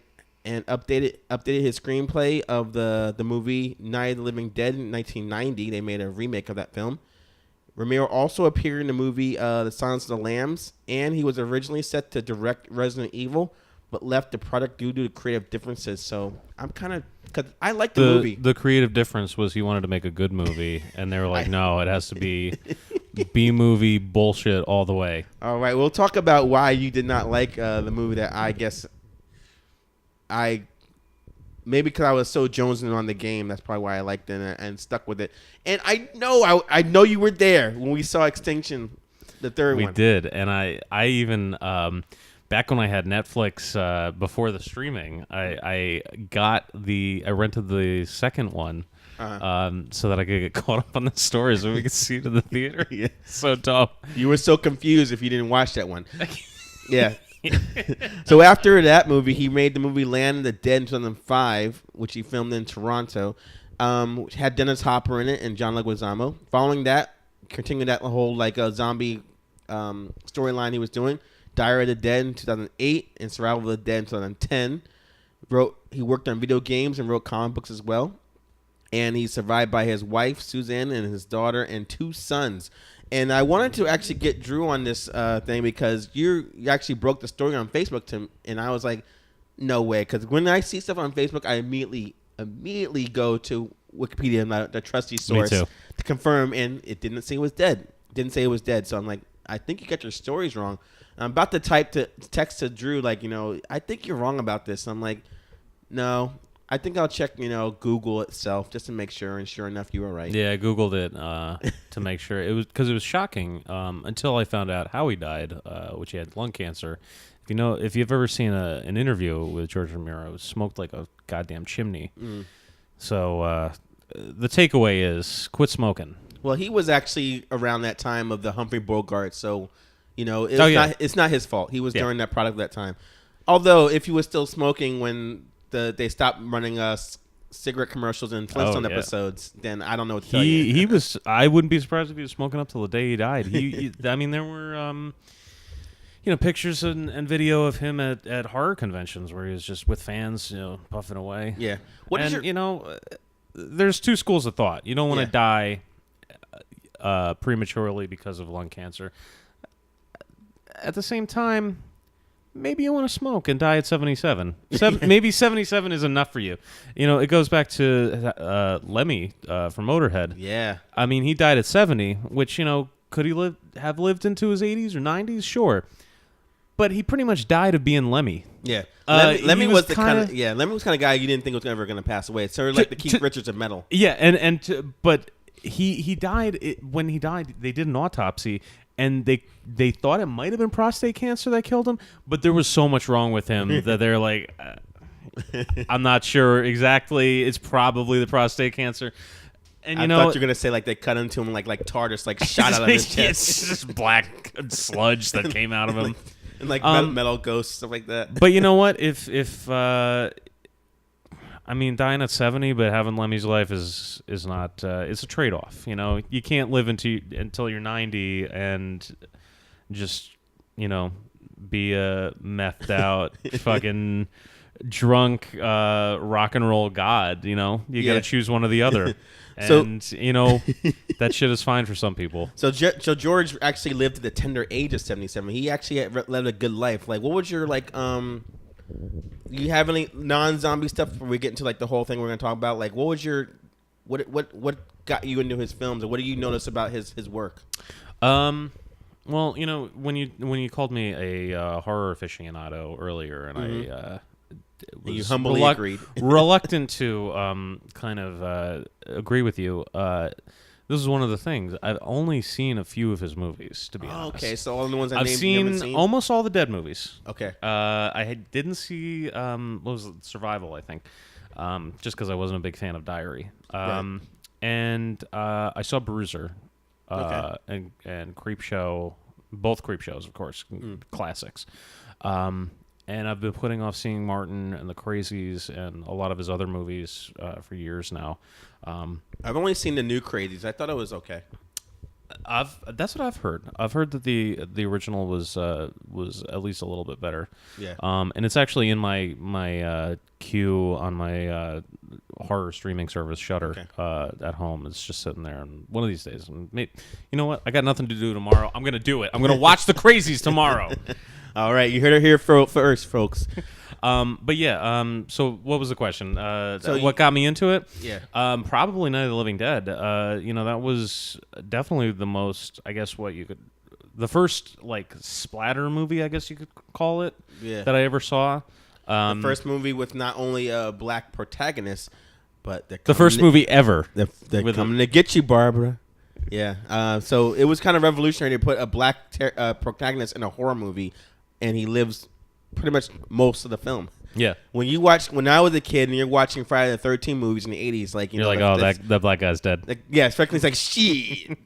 updated his screenplay of the movie Night of the Living Dead in 1990. They made a remake of that film. Romero also appeared in the movie The Silence of the Lambs, and he was originally set to direct Resident Evil, but left the product due to creative differences. So I'm kind of, because I like the movie. The creative difference was he wanted to make a good movie, and they were like, no, it has to be B-movie bullshit all the way. All right, we'll talk about why you did not like the movie that I guess maybe because I was so jonesing on the game, that's probably why I liked it and stuck with it. And I know you were there when we saw Extinction, the third one. We did, and I even back when I had Netflix before the streaming, I rented the second one so that I could get caught up on the story so we could see it in the theater. Yeah. So dumb. You were so confused if you didn't watch that one. Yeah. So after that movie, he made the movie Land of the Dead in 2005, which he filmed in Toronto, which had Dennis Hopper in it and John Leguizamo. Following that, continuing that whole zombie storyline he was doing, Diary of the Dead in 2008 and Survival of the Dead in 2010. He worked on video games and wrote comic books as well. And he's survived by his wife, Suzanne, and his daughter and 2 sons. And I wanted to actually get Drew on this thing because you actually broke the story on Facebook to me, and I was like, no way. Because when I see stuff on Facebook, I immediately go to Wikipedia, the trusty source, to confirm, and it didn't say it was dead. It didn't say it was dead. So I'm like, I think you got your stories wrong. I'm about to text to Drew, I think you're wrong about this. I'm like, no. I think I'll check, Google itself just to make sure, and sure enough, you were right. Yeah, I Googled it to make sure. It was because it was shocking until I found out how he died, which he had lung cancer. If you've ever seen an interview with George Romero, it smoked like a goddamn chimney. Mm. So the takeaway is quit smoking. Well, he was actually around that time of the Humphrey Bogart, so it's not his fault. He was during that product at that time. Although, if he was still smoking when they stopped running cigarette commercials and Flintstone episodes, then I don't know what to tell you. He was. I wouldn't be surprised if he was smoking up till the day he died. There were pictures and video of him at horror conventions where he was just with fans, puffing away. Yeah. There's 2 schools of thought. You don't want to die prematurely because of lung cancer. At the same time, maybe you want to smoke and die at 77. Maybe 77 is enough for you. It goes back to Lemmy from Motorhead. Yeah. I mean, he died at 70, which, could he have lived into his 80s or 90s? Sure. But he pretty much died of being Lemmy. Yeah. Lemmy was the kind of guy you didn't think was ever going to pass away. It's sort of like the Keith Richards of metal. Yeah, but he died. When he died, they did an autopsy, and they thought it might have been prostate cancer that killed him, but there was so much wrong with him that they're like, I'm not sure exactly. It's probably the prostate cancer. And I thought you were gonna say they cut into him like TARDIS, shot out of his chest. It's just black sludge that came out of him, and metal ghosts, stuff like that. But you know what? If dying at 70 but having Lemmy's life is not. It's a trade-off. You can't live until you're 90 and just be a methed out fucking drunk rock and roll god. You got to choose one or the other. And that shit is fine for some people. So George actually lived to the tender age of 77. He actually led a good life. What was your you have any non-zombie stuff before we get into like the whole thing we're gonna talk about? Like, what was your what got you into his films, and what do you notice about his work? Well, when you called me a horror aficionado earlier, and I was you humbly agreed, reluctant to kind of agree with you. This is one of the things. I've only seen a few of his movies, to be honest. Okay, so all the ones I've seen almost all the Dead movies. Okay. Didn't see what was it, Survival, I think, just because I wasn't a big fan of Diary. Right. And I saw Bruiser, and Creepshow, both Creepshows, of course, classics. And I've been putting off seeing Martin and the Crazies and a lot of his other movies for years now. I've only seen the new Crazies. I thought it was okay. That's what I've heard. I've heard that the original was at least a little bit better. Yeah. And it's actually in my queue on my horror streaming service Shudder at home. It's just sitting there. And one of these days, you know what? I got nothing to do tomorrow. I'm gonna do it. I'm gonna watch the Crazies tomorrow. All right, you heard it here first, folks. But yeah, so what was the question? What got me into it? Yeah. Probably Night of the Living Dead. That was definitely the most, I guess, the first like splatter movie, I guess you could call it, that I ever saw. The first movie with not only a black protagonist, but the first movie ever. They're coming to get you, Barbara. Yeah. So it was kind of revolutionary to put a black protagonist in a horror movie, and he lives pretty much most of the film. Yeah. When I was a kid and you're watching Friday the 13th movies in the 80s, like, you're like, that black guy's dead. Like, yeah, especially it's like, shit.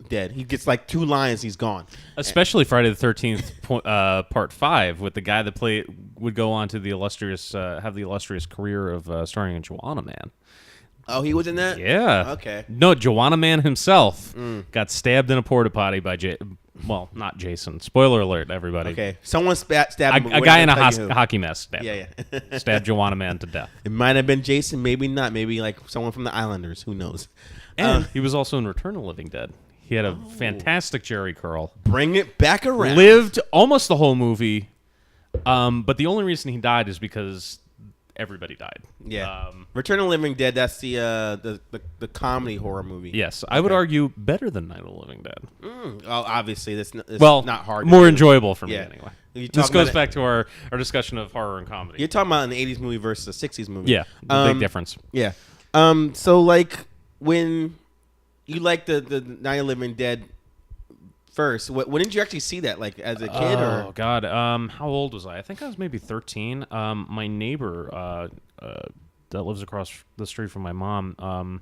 Dead. He gets like 2 lines, he's gone. Especially Friday the 13th part 5 with the guy that would go on to have the illustrious career of starring in Joanna Man. Oh, he was in that? Yeah. Okay. No, Joanna Man himself got stabbed in a porta potty by not Jason. Spoiler alert, everybody. Okay. Someone stabbed him. A guy in a hockey mask stabbed him. Yeah. Stabbed Joanna Man to death. It might have been Jason, maybe not. Maybe like someone from the Islanders. Who knows? And he was also in Return of the Living Dead. He had a fantastic Jerry curl. Bring it back around. Lived almost the whole movie, but the only reason he died is because everybody died. Yeah. Return of the Living Dead, that's the comedy horror movie. Yes. I would argue better than Night of the Living Dead. Well, obviously, it's not hard. More enjoyable for me anyway. This goes back to our discussion of horror and comedy. You're talking about an 80s movie versus a 60s movie. Yeah. Big difference. Yeah. So, like, when you like the Night of the Living Dead first, when did you actually see that? Like, as a kid? Oh, God. How old was I? I think I was maybe 13. My neighbor that lives across the street from my mom,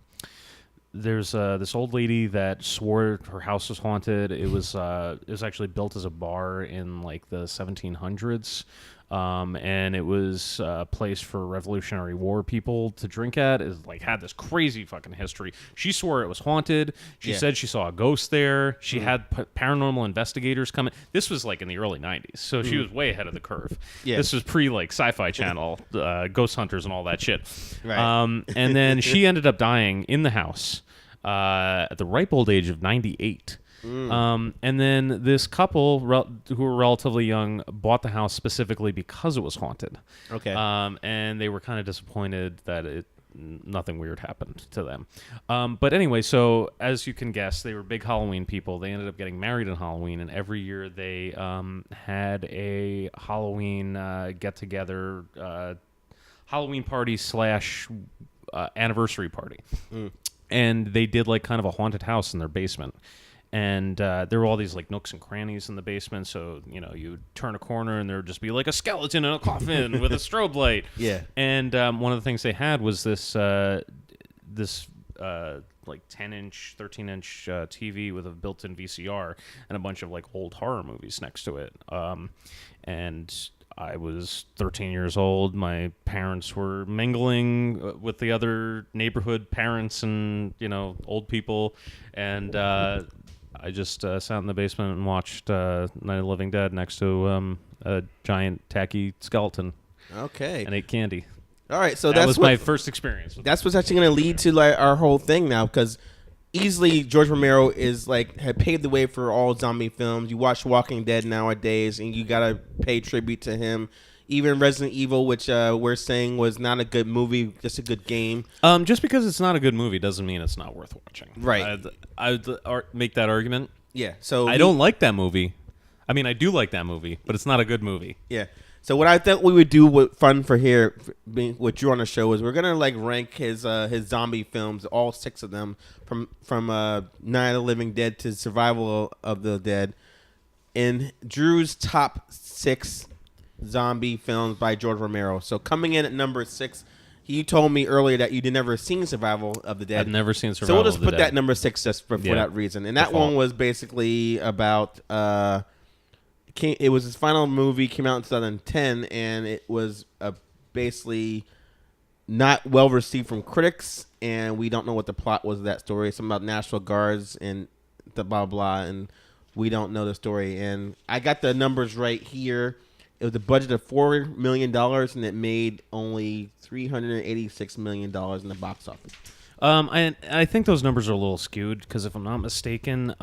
there's this old lady that swore her house was haunted. It was actually built as a bar in, like, the 1700s. And it was a place for Revolutionary War people to drink at. It had this crazy fucking history. She swore it was haunted. She said she saw a ghost there. She had paranormal investigators coming. This was like in the early 90s, so she was way ahead of the curve. Yeah. This was pre like Sci-Fi Channel, Ghost Hunters and all that shit. Right. And then she ended up dying in the house at the ripe old age of 98. And then this couple who were relatively young bought the house specifically because it was haunted. Okay. And they were kind of disappointed that nothing weird happened to them. But anyway, so as you can guess, they were big Halloween people. They ended up getting married on Halloween, and every year they had a Halloween get-together, Halloween party / anniversary party. And they did like kind of a haunted house in their basement. And there were all these like nooks and crannies in the basement, so you would turn a corner and there would just be like a skeleton in a coffin with a strobe light. Yeah. And one of the things they had was this like 10-inch, 13-inch TV with a built-in VCR and a bunch of like old horror movies next to it. And I was 13 years old. My parents were mingling with the other neighborhood parents and old people, and I just sat in the basement and watched Night of the Living Dead next to a giant tacky skeleton. Okay. And ate candy. All right, so that was my first experience. That's what's actually going to lead to like our whole thing now, because easily George Romero had paved the way for all zombie films. You watch Walking Dead nowadays, and you got to pay tribute to him. Even Resident Evil, which we're saying was not a good movie, just a good game. Just because it's not a good movie doesn't mean it's not worth watching. Right. I'd make that argument. Yeah. So I don't like that movie. I mean, I do like that movie, but it's not a good movie. Yeah. So what I thought we would do with fun for here, being with Drew on the show, is we're gonna like rank his zombie films, all 6 of them, from Night of the Living Dead to Survival of the Dead, in Drew's top 6 zombie films by George Romero. So coming in at number 6, you told me earlier that you'd never seen Survival of the Dead. I've never seen Survival of the Dead. So we'll just put that number 6 just for that reason. And that one was basically about. It was his final movie, came out in 2010, and it was basically not well received from critics, and we don't know what the plot was of that story. Something about National Guards and the blah blah, and we don't know the story. And I got the numbers right here. It was a budget of $4 million, and it made only $386 million in the box office. I think those numbers are a little skewed because if I'm not mistaken,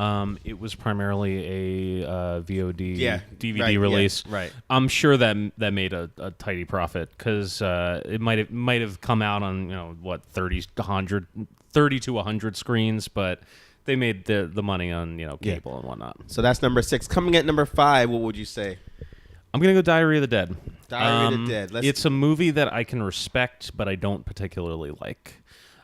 it was primarily a VOD DVD release. Yeah, right. I'm sure that made a tidy profit because it might have come out on 30 to 100 screens, but they made the money on cable and whatnot. So that's number 6. Coming at number 5, what would you say? I'm gonna go Diary of the Dead. Diary of the Dead. It's a movie that I can respect, but I don't particularly like.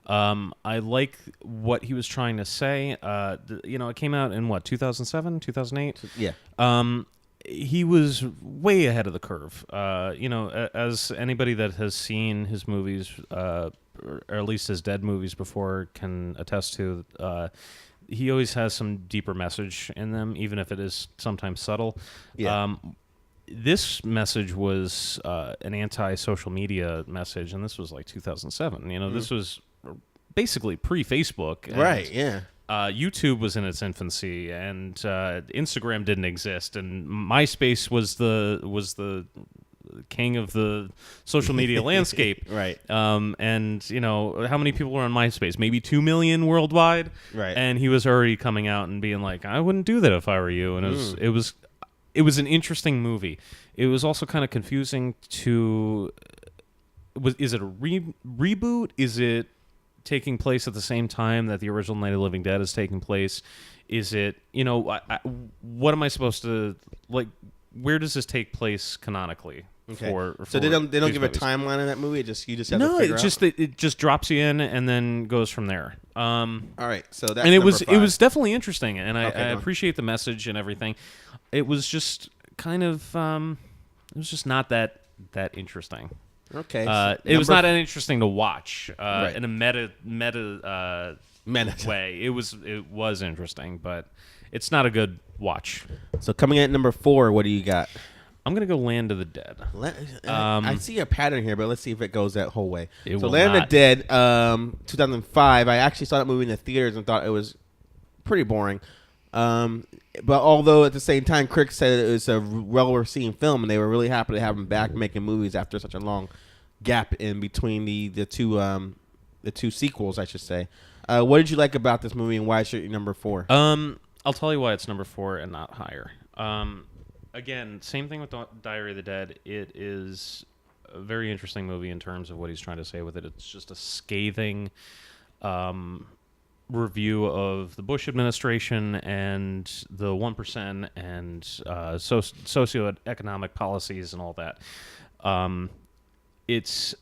I like what he was trying to say. It came out in 2007, 2008. Yeah. He was way ahead of the curve. As anybody that has seen his movies, or at least his Dead movies before, can attest to, he always has some deeper message in them, even if it is sometimes subtle. Yeah. This message was an anti-social media message, and this was like 2007. This was basically pre-Facebook. Right, yeah. YouTube was in its infancy, and Instagram didn't exist, and MySpace was the king of the social media landscape. Right. And how many people were on MySpace? Maybe 2 million worldwide. Right. And he was already coming out and being like, I wouldn't do that if I were you. And it was an interesting movie. It was also kind of confusing to. Is it a reboot? Is it taking place at the same time that the original Night of the Living Dead is taking place? Is it, what am I supposed to, like, where does this take place canonically? Okay. For so they don't give movies? a timeline of that movie. You just have to figure out. It just drops you in and then goes from there. All right, so that's and it number 5. It was definitely interesting, and I appreciate the message and everything. It was just kind of it was just not that interesting. Okay, it was not that interesting to watch right. in a meta way. It was interesting, but it's not a good watch. So coming at number 4, what do you got? I'm gonna go Land of the Dead. I see a pattern here, but let's see if it goes that whole way. So Land of the Dead, 2005. I actually saw that movie in the theaters and thought it was pretty boring. But although at the same time, critics said it was a well-received film, and they were really happy to have him back making movies after such a long gap in between the two sequels, I should say. What did you like about this movie, and why is it number 4? I'll tell you why it's number 4 and not higher. Again, same thing with Diary of the Dead. It is a very interesting movie in terms of what he's trying to say with it. It's just a scathing review of the Bush administration and the 1% and socioeconomic policies and all that. It's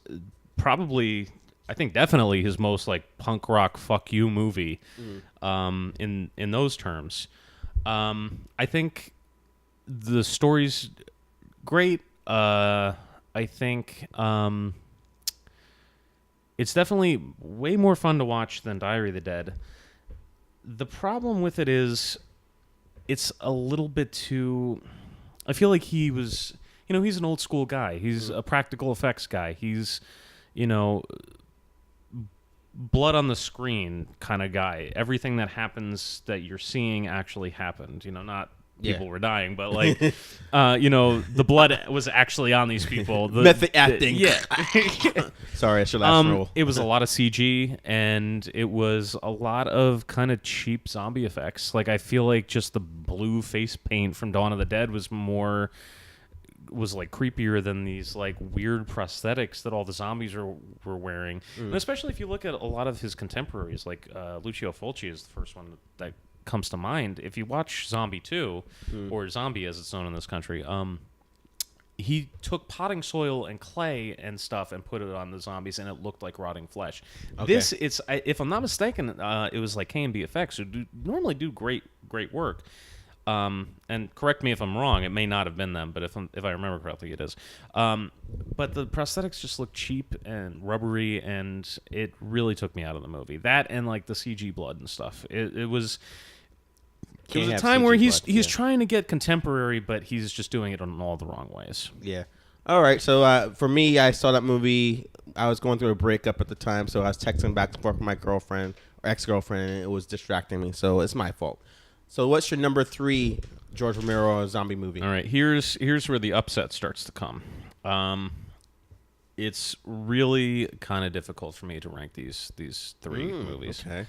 probably, I think, definitely his most like punk rock fuck you movie. In those terms. I think the story's great. I think it's definitely way more fun to watch than Diary of the Dead. The problem with it is it's a little bit too... I feel like he was... he's an old school guy. He's a practical effects guy. He's, blood on the screen kind of guy. Everything that happens that you're seeing actually happened. Not people were dying, but like, the blood was actually on these people. Method acting. Yeah. Sorry, I should last roll. It was a lot of CG, and it was a lot of kind of cheap zombie effects. Like, I feel like just the blue face paint from Dawn of the Dead was more was like creepier than these like weird prosthetics that all the zombies were wearing. And especially if you look at a lot of his contemporaries, like Lucio Fulci is the first one that comes to mind. If you watch Zombie 2, or Zombie as it's known in this country, he took potting soil and clay and stuff and put it on the zombies, and it looked like rotting flesh. Okay. If I'm not mistaken, it was like K&B Effects who normally do great work. And correct me if I'm wrong. It may not have been them, but if I remember correctly, it is. But the prosthetics just look cheap and rubbery, and it really took me out of the movie. That and like the CG blood and stuff. It was a time where he's trying to get contemporary, but he's just doing it in all the wrong ways. Yeah. All right. So for me, I saw that movie. I was going through a breakup at the time, so I was texting back and forth with my girlfriend or ex-girlfriend, and it was distracting me. So it's my fault. So what's your number 3 George Romero zombie movie? All right, here's where the upset starts to come. It's really kind of difficult for me to rank these 3 movies. Okay.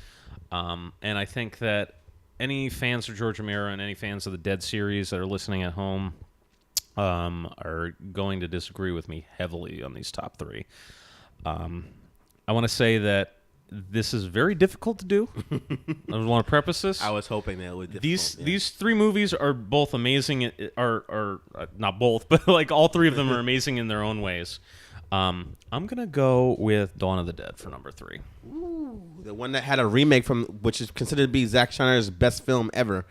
And I think that any fans of George Romero and any fans of the Dead series that are listening at home are going to disagree with me heavily on these top 3. I want to say that this is very difficult to do. I want to preface this. I was hoping that it would. These 3 movies are both amazing. Are not both, but like all 3 of them are amazing in their own ways. I'm gonna go with Dawn of the Dead for number 3. Ooh, the one that had a remake from, which is considered to be Zack Snyder's best film ever.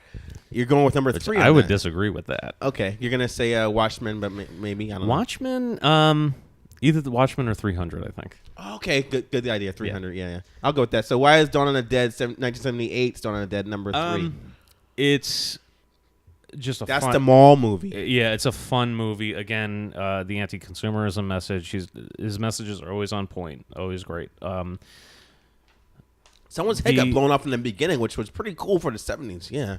You're going with number 3. I would disagree with that. Okay, you're gonna say Watchmen, but maybe I don't know. Watchmen. Either the Watchmen or 300, I think. Okay, good idea. 300, yeah. I'll go with that. So why is Dawn of the Dead 1978 Dawn of the Dead number 3? It's just a That's fun, the mall movie. Yeah, it's a fun movie. Again, the anti-consumerism message. His messages are always on point, always great. Someone's head got blown off in the beginning, which was pretty cool for the 70s. Yeah,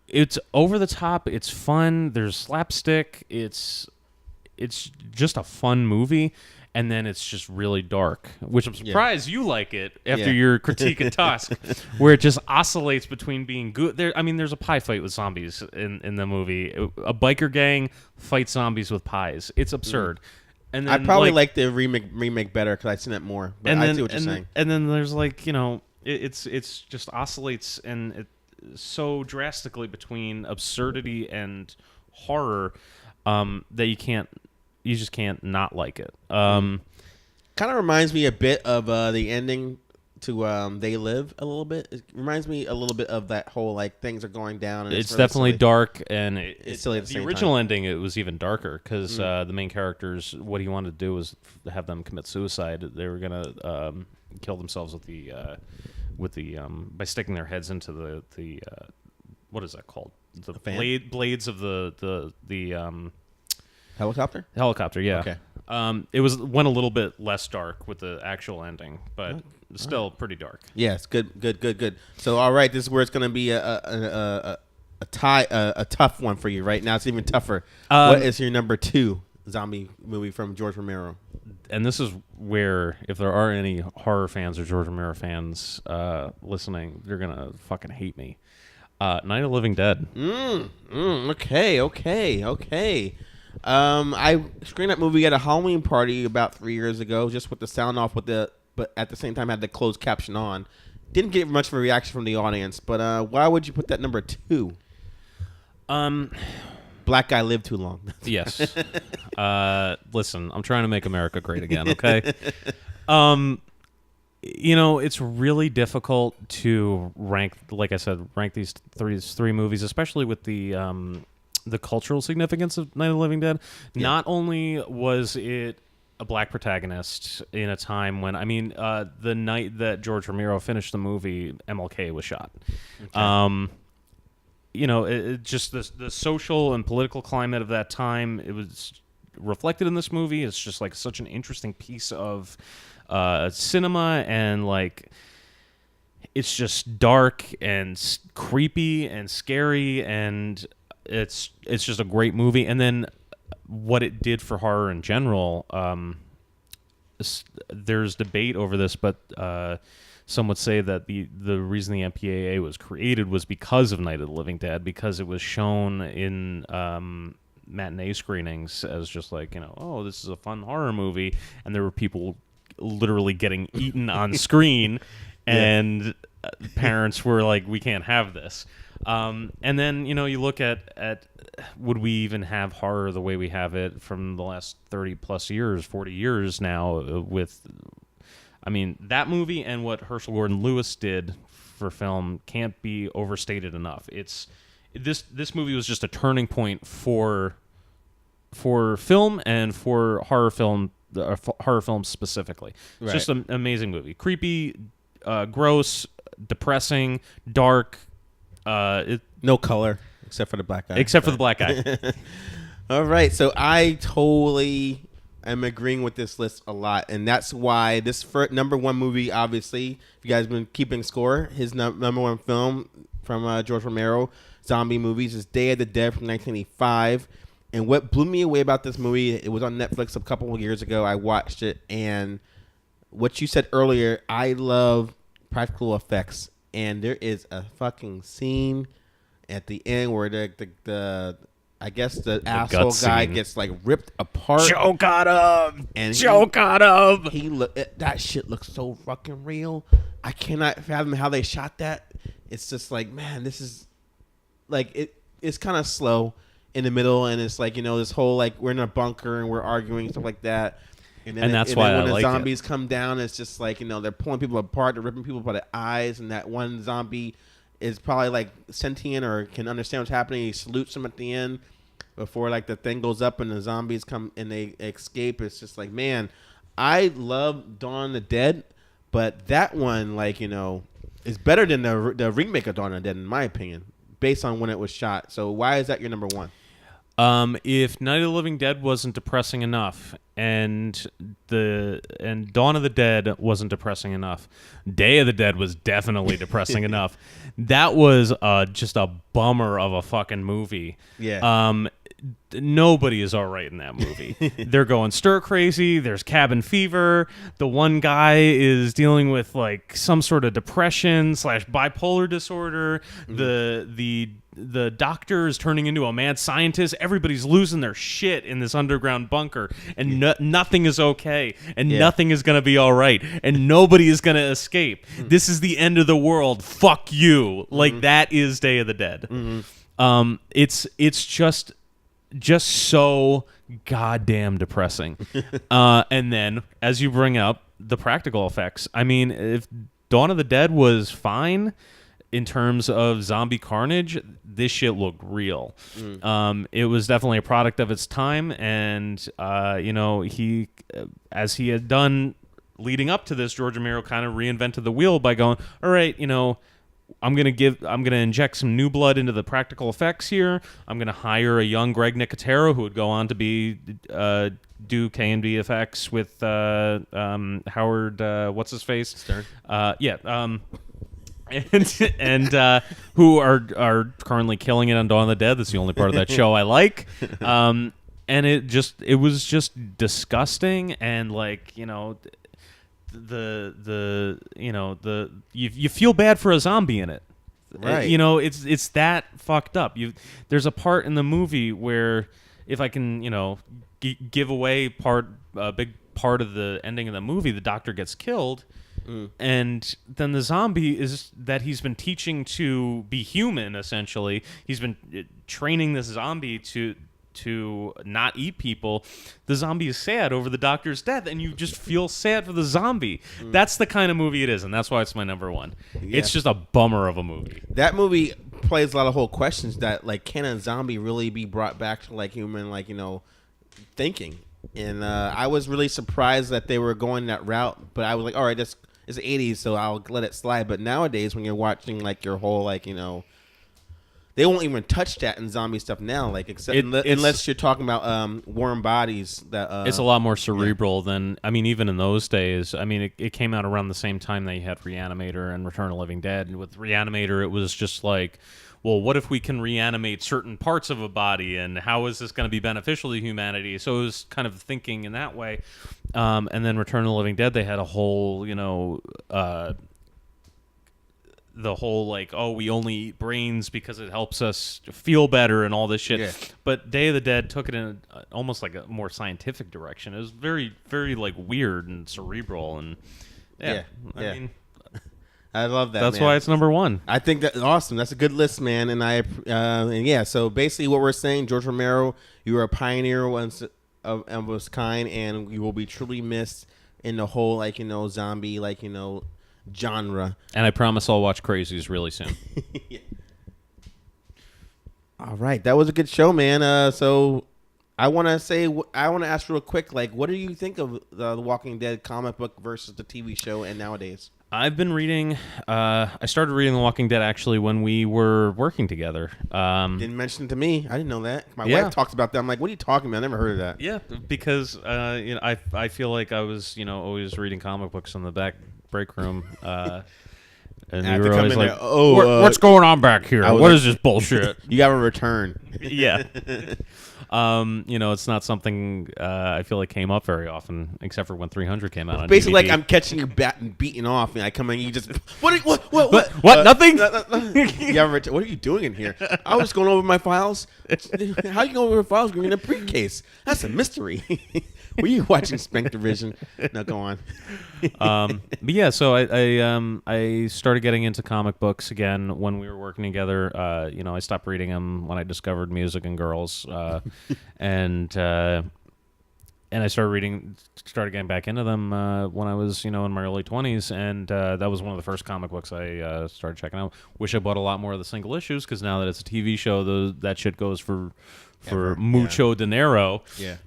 It's over the top. It's fun. There's slapstick. It's just a fun movie, and then it's just really dark, which I'm surprised you like it after your critique of Tusk, where it just oscillates between being good. There's a pie fight with zombies in the movie. A biker gang fights zombies with pies. It's absurd. And then, I probably like the remake better because I've seen it more. But I see what you're saying. And then there's it's just oscillates and it so drastically between absurdity and horror that you just can't not like it. Kind of reminds me a bit of the ending to They Live a little bit. It reminds me a little bit of that whole like things are going down. And it's really definitely silly. dark, and It's silly at the the same original time. ending. It was even darker because the main characters, what he wanted to do was have them commit suicide. They were gonna kill themselves with the by sticking their heads into the what is that called? The blades of the Helicopter. helicopter. Yeah. Okay. It went a little bit less dark with the actual ending, but still pretty dark. Yes, good. So, all right, this is where it's going to be a tough one for you right now. It's even tougher. What is your number 2 zombie movie from George Romero? And this is where, if there are any horror fans or George Romero fans listening, they're gonna fucking hate me. Night of the Living Dead. Okay. I screened that movie at a Halloween party about 3 years ago, just with the sound off, but at the same time had the closed caption on. Didn't get much of a reaction from the audience, but why would you put that number 2? Black guy lived too long. Yes. Listen, I'm trying to make America great again, okay? It's really difficult to rank, like I said, these three movies, especially with the cultural significance of Night of the Living Dead. Yeah. Not only was it a black protagonist in a time when, the night that George Romero finished the movie, MLK was shot. Okay. It just the social and political climate of that time, it was reflected in this movie. It's just like such an interesting piece of cinema, and like it's just dark and creepy and scary, and it's just a great movie. And then what it did for horror in general, there's debate over this, but some would say that the reason the MPAA was created was because of Night of the Living Dead, because it was shown in matinee screenings as just like, oh, this is a fun horror movie, and there were people literally getting eaten on screen, and parents were like, we can't have this. And then, you look at would we even have horror the way we have it from the last 30 plus years, 40 years now with, that movie and what Herschel Gordon Lewis did for film can't be overstated enough. This movie was just a turning point for film and for horror film specifically. It's just an amazing movie. Creepy, gross, depressing, dark. No color except for the black guy. Except for the black guy. All right, so I totally am agreeing with this list a lot, and that's why this number one movie, obviously, if you guys have been keeping score, his number one film from George Romero, zombie movies, is Day of the Dead from 1985. And what blew me away about this movie, it was on Netflix a couple of years ago. I watched it, and what you said earlier, I love practical effects. And there is a fucking scene at the end where the I guess the asshole guy gets like ripped apart. Choke on him. And Choke on him. That shit looks so fucking real. I cannot fathom how they shot that. It's just like, man, this is like it's kind of slow in the middle, and it's like, this whole like we're in a bunker and we're arguing, stuff like that. And that's why when I like the zombies come down, it's just like, they're pulling people apart, they're ripping people by the eyes, and that one zombie is probably like sentient or can understand what's happening. He salutes them at the end before like the thing goes up and the zombies come and they escape. It's just like, man, I love Dawn of the Dead, but that one, like, is better than the remake of Dawn of the Dead, in my opinion, based on when it was shot. So why is that your number one? If Night of the Living Dead wasn't depressing enough, and Dawn of the Dead wasn't depressing enough, Day of the Dead was definitely depressing enough. That was just a bummer of a fucking movie. Yeah. Nobody is all right in that movie. They're going stir crazy. There's cabin fever. The one guy is dealing with like some sort of depression / bipolar disorder. Mm-hmm. The doctor is turning into a mad scientist. Everybody's losing their shit in this underground bunker, and nothing is okay, and nothing is going to be all right, and nobody is going to escape. Mm-hmm. This is the end of the world. Fuck you. Like, that is Day of the Dead. Mm-hmm. It's just so goddamn depressing. And then, as you bring up, the practical effects. I mean, if Dawn of the Dead was fine in terms of zombie carnage, this shit looked real. It was definitely a product of its time, and he, as he had done leading up to this, George Romero kind of reinvented the wheel by going, all right, I'm gonna inject some new blood into the practical effects here. I'm gonna hire a young Greg Nicotero, who would go on to do K&B effects with Howard what's his face Stern. And who are currently killing it on Dawn of the Dead. That's the only part of that show I like. And it was just disgusting, and like, you feel bad for a zombie in it. Right. It's that fucked up. There's a part in the movie where, if I can, give away a big part of the ending of the movie, the doctor gets killed. And then the zombie that he's been teaching to be human, essentially. He's been training this zombie to not eat people. The zombie is sad over the doctor's death, and you just feel sad for the zombie. That's the kind of movie it is, and that's why it's my number one. Yeah. It's just a bummer of a movie. That movie plays a lot of whole questions that, like, can a zombie really be brought back to, like, human, like, thinking? And I was really surprised that they were going that route, but I was like, all right, it's the 80s, so I'll let it slide. But nowadays, when you're watching, like, your whole, like, they won't even touch that in zombie stuff now, like, except unless you're talking about warm bodies. That it's a lot more cerebral than, even in those days. It came out around the same time that you had Reanimator and Return of the Living Dead. And with Reanimator, it was just like, well, what if we can reanimate certain parts of a body, and how is this going to be beneficial to humanity? So it was kind of thinking in that way. And then Return of the Living Dead, they had a whole, the whole like, oh, we only eat brains because it helps us feel better and all this shit. Yeah. But Day of the Dead took it in almost like a more scientific direction. It was very, very like weird and cerebral, and I mean, I love that. That's man. why it's number one. I think that's awesome. That's a good list, man. And yeah. So basically, what we're saying, George Romero, you were a pioneer of his kind, and you will be truly missed in the whole zombie genre. And I promise I'll watch Crazies really soon. Yeah. All right, that was a good show, man. So I want to ask real quick, like, what do you think of the Walking Dead comic book versus the TV show and nowadays? I've been reading. I started reading The Walking Dead actually when we were working together. Didn't mention it to me. I didn't know that. My wife talks about that. I'm like, what are you talking about? I never heard of that. Yeah, because I feel like I was always reading comic books in the back break room. And we were always like, what's going on back here? What is this bullshit? You got to return. Yeah. It's not something I feel like came up very often, except for when 300 came out on basically, DVD. like I'm catching you beating off, and I come in, you just what? Nothing. What are you doing in here? I was going over my files. How you going over files? You're in a briefcase. That's a mystery. Were you watching Spank Division? No, go on. But yeah, so I started getting into comic books again when we were working together. I stopped reading them when I discovered Music and Girls, and I started getting back into them when I was in my early 20s, and that was one of the first comic books I started checking out. Wish I bought a lot more of the single issues, because now that it's a TV show, that shit goes for mucho dinero. Yeah.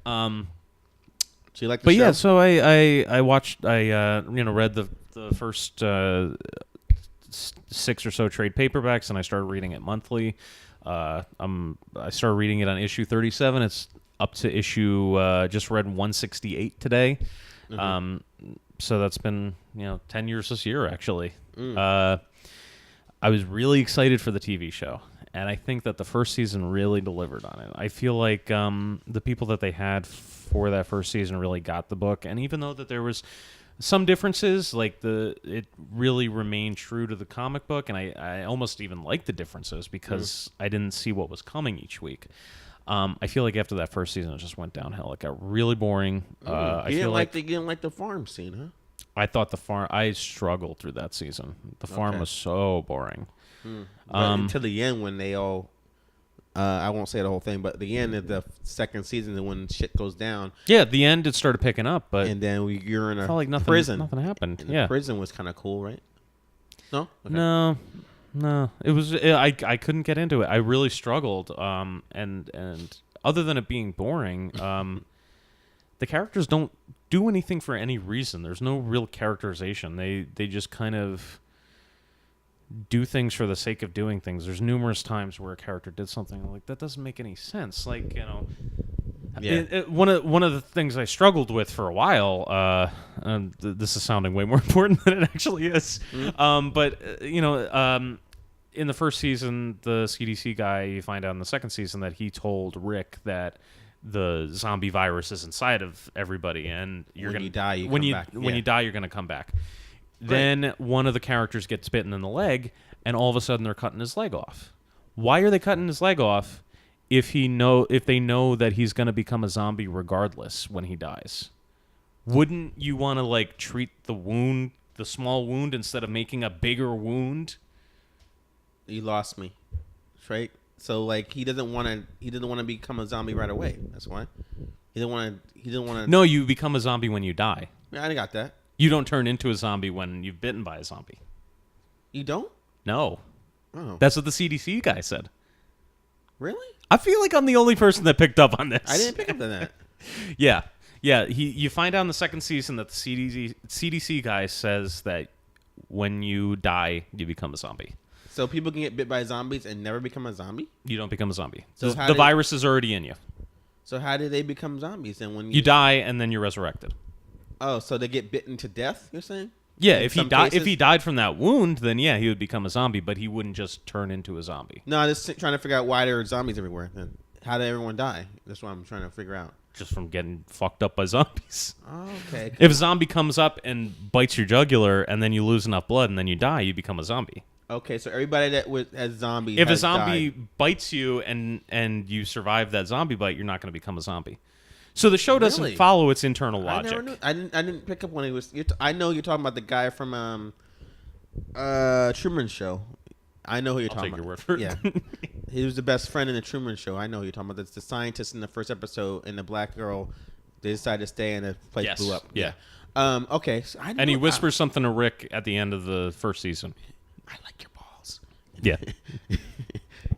So you like the but show? yeah, so I watched, read the first 6 or so trade paperbacks, and I started reading it monthly. I started reading it on issue 37. It's up to issue, just read 168 today. Mm-hmm. So that's been 10 years this year, actually. I was really excited for the TV show, and I think that the first season really delivered on it. I feel like the people that they had for that first season really got the book, and even though that there was some differences, like it really remained true to the comic book, and I almost even liked the differences because I didn't see what was coming each week. I feel like after that first season, it just went downhill. It got really boring. You didn't like the farm scene, huh? I thought I struggled through that season. The farm was so boring. Until the end, when they all, I won't say the whole thing, but the end of the second season, and when shit goes down. Yeah, at the end it started picking up, but and then you're in a prison. Nothing happened. And the prison was kind of cool, right? No. Okay. No. It was. I couldn't get into it. I really struggled. And other than it being boring, the characters don't do anything for any reason. There's no real characterization. They just kind of do things for the sake of doing things. There's numerous times where a character did something like that doesn't make any sense. Like one of the things I struggled with for a while. And this is sounding way more important than it actually is. But in the first season, the CDC guy, you find out in the second season that he told Rick that the zombie virus is inside of everybody, and when you die, you're going to come back. Then one of the characters gets bitten in the leg, and all of a sudden they're cutting his leg off. Why are they cutting his leg off if they know that he's going to become a zombie regardless when he dies? Wouldn't you want to treat the small wound, instead of making a bigger wound? You lost me, right? So he didn't want to become a zombie right away. That's why he didn't want to. No, you become a zombie when you die. Yeah, I got that. You don't turn into a zombie when you've bitten by a zombie. You don't? No. Oh. That's what the CDC guy said. Really? I feel like I'm the only person that picked up on this. I didn't pick up on that. Yeah. You find out in the second season that the CDC guy says that when you die, you become a zombie. So people can get bit by zombies and never become a zombie? You don't become a zombie. So the virus is already in you. So how do they become zombies? And when you die and then you're resurrected. Oh, so they get bitten to death, you're saying? Yeah, if he died from that wound, then yeah, he would become a zombie, but he wouldn't just turn into a zombie. No, I'm just trying to figure out why there are zombies everywhere. Then how did everyone die? That's what I'm trying to figure out. Just from getting fucked up by zombies. Oh, okay. Cool. If a zombie comes up and bites your jugular and then you lose enough blood and then you die, you become a zombie. Okay, so everybody that has zombies. If a has zombie died. bites you and you survive that zombie bite, you're not going to become a zombie. So the show doesn't Really? follow its internal logic. I didn't pick up when he was. I know you're talking about the guy from Truman Show. I know who you're talking Take about. your word for it. Yeah, he was the best friend in the Truman Show. I know who you're talking about. That's the scientist in the first episode, and the black girl. They decided to stay, and the place blew up. Yeah. Okay. So And he whispers something to Rick at the end of the first season. I like your balls. Yeah.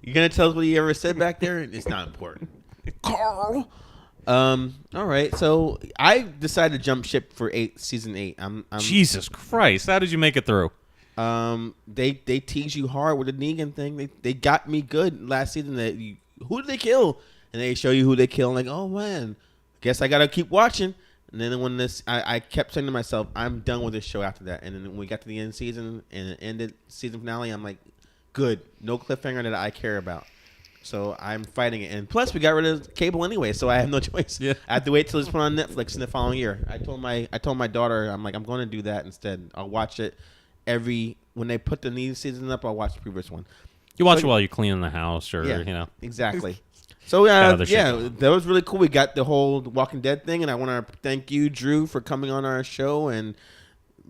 You gonna tell us what he ever said back there? It's not important. Carl. All right. So I decided to jump ship for season 8. I'm Jesus Christ! How did you make it through? They tease you hard with the Negan thing. They got me good last season. Who did they kill? And they show you who they kill. I'm like, oh man, guess I gotta keep watching. And then when I kept saying to myself, I'm done with this show after that. And then when we got to the end season and it ended season finale, I'm like, good, no cliffhanger that I care about. So I'm fighting it. And plus, we got rid of cable anyway, so I have no choice. Yeah. I have to wait till it's put on Netflix in the following year. I told my daughter, I'm like, I'm going to do that instead. I'll watch it when they put the new season up. I'll watch the previous one. You watch it while you're cleaning the house, or exactly. So that was really cool. We got the whole Walking Dead thing, and I want to thank you, Drew, for coming on our show and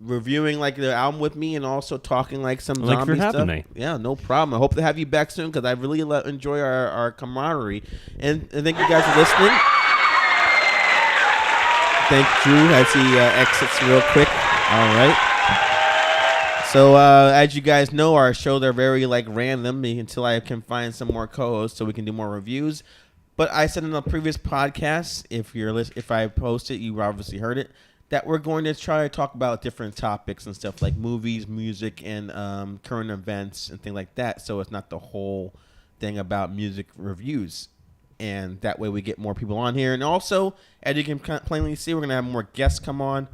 reviewing like the album with me, and also talking like some zombie Thanks for having stuff. me. Yeah, no problem. I hope to have you back soon because I really enjoy our camaraderie. And thank you guys for listening. Thank Drew as he exits real quick. All right. So as you guys know, our shows are very like random until I can find some more co-hosts so we can do more reviews. But I said in the previous podcast, if I post it, you obviously heard it, that we're going to try to talk about different topics and stuff like movies, music, and current events and things like that. So it's not the whole thing about music reviews. And that way we get more people on here. And also, as you can plainly see, we're going to have more guests come on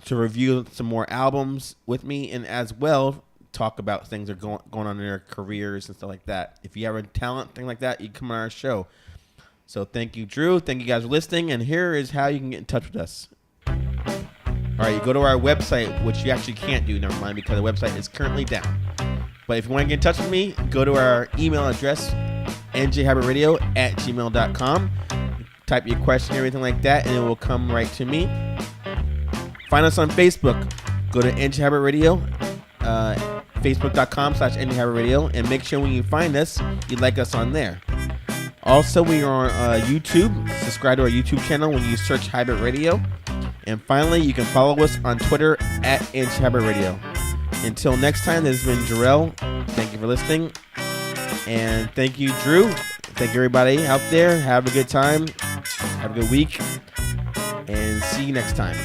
to review some more albums with me, and as well talk about things that are going on in their careers and stuff like that. If you have a talent, thing like that, you come on our show. So thank you, Drew. Thank you guys for listening, and here is how you can get in touch with us. All right, you go to our website, which you actually can't do, never mind, because the website is currently down. But if you want to get in touch with me, go to our email address, njhabitradio@gmail.com. Type your question and everything like that, and it will come right to me. Find us on Facebook. Go to NJ Habit Radio, facebook.com/NJHabitRadio, and make sure when you find us, you like us on there. Also, we are on YouTube. Subscribe to our YouTube channel when you search Habit Radio. And finally, you can follow us on Twitter @NJ Habit Radio. Until next time, this has been Jarrell. Thank you for listening. And thank you, Drew. Thank you, everybody out there. Have a good time. Have a good week. And see you next time.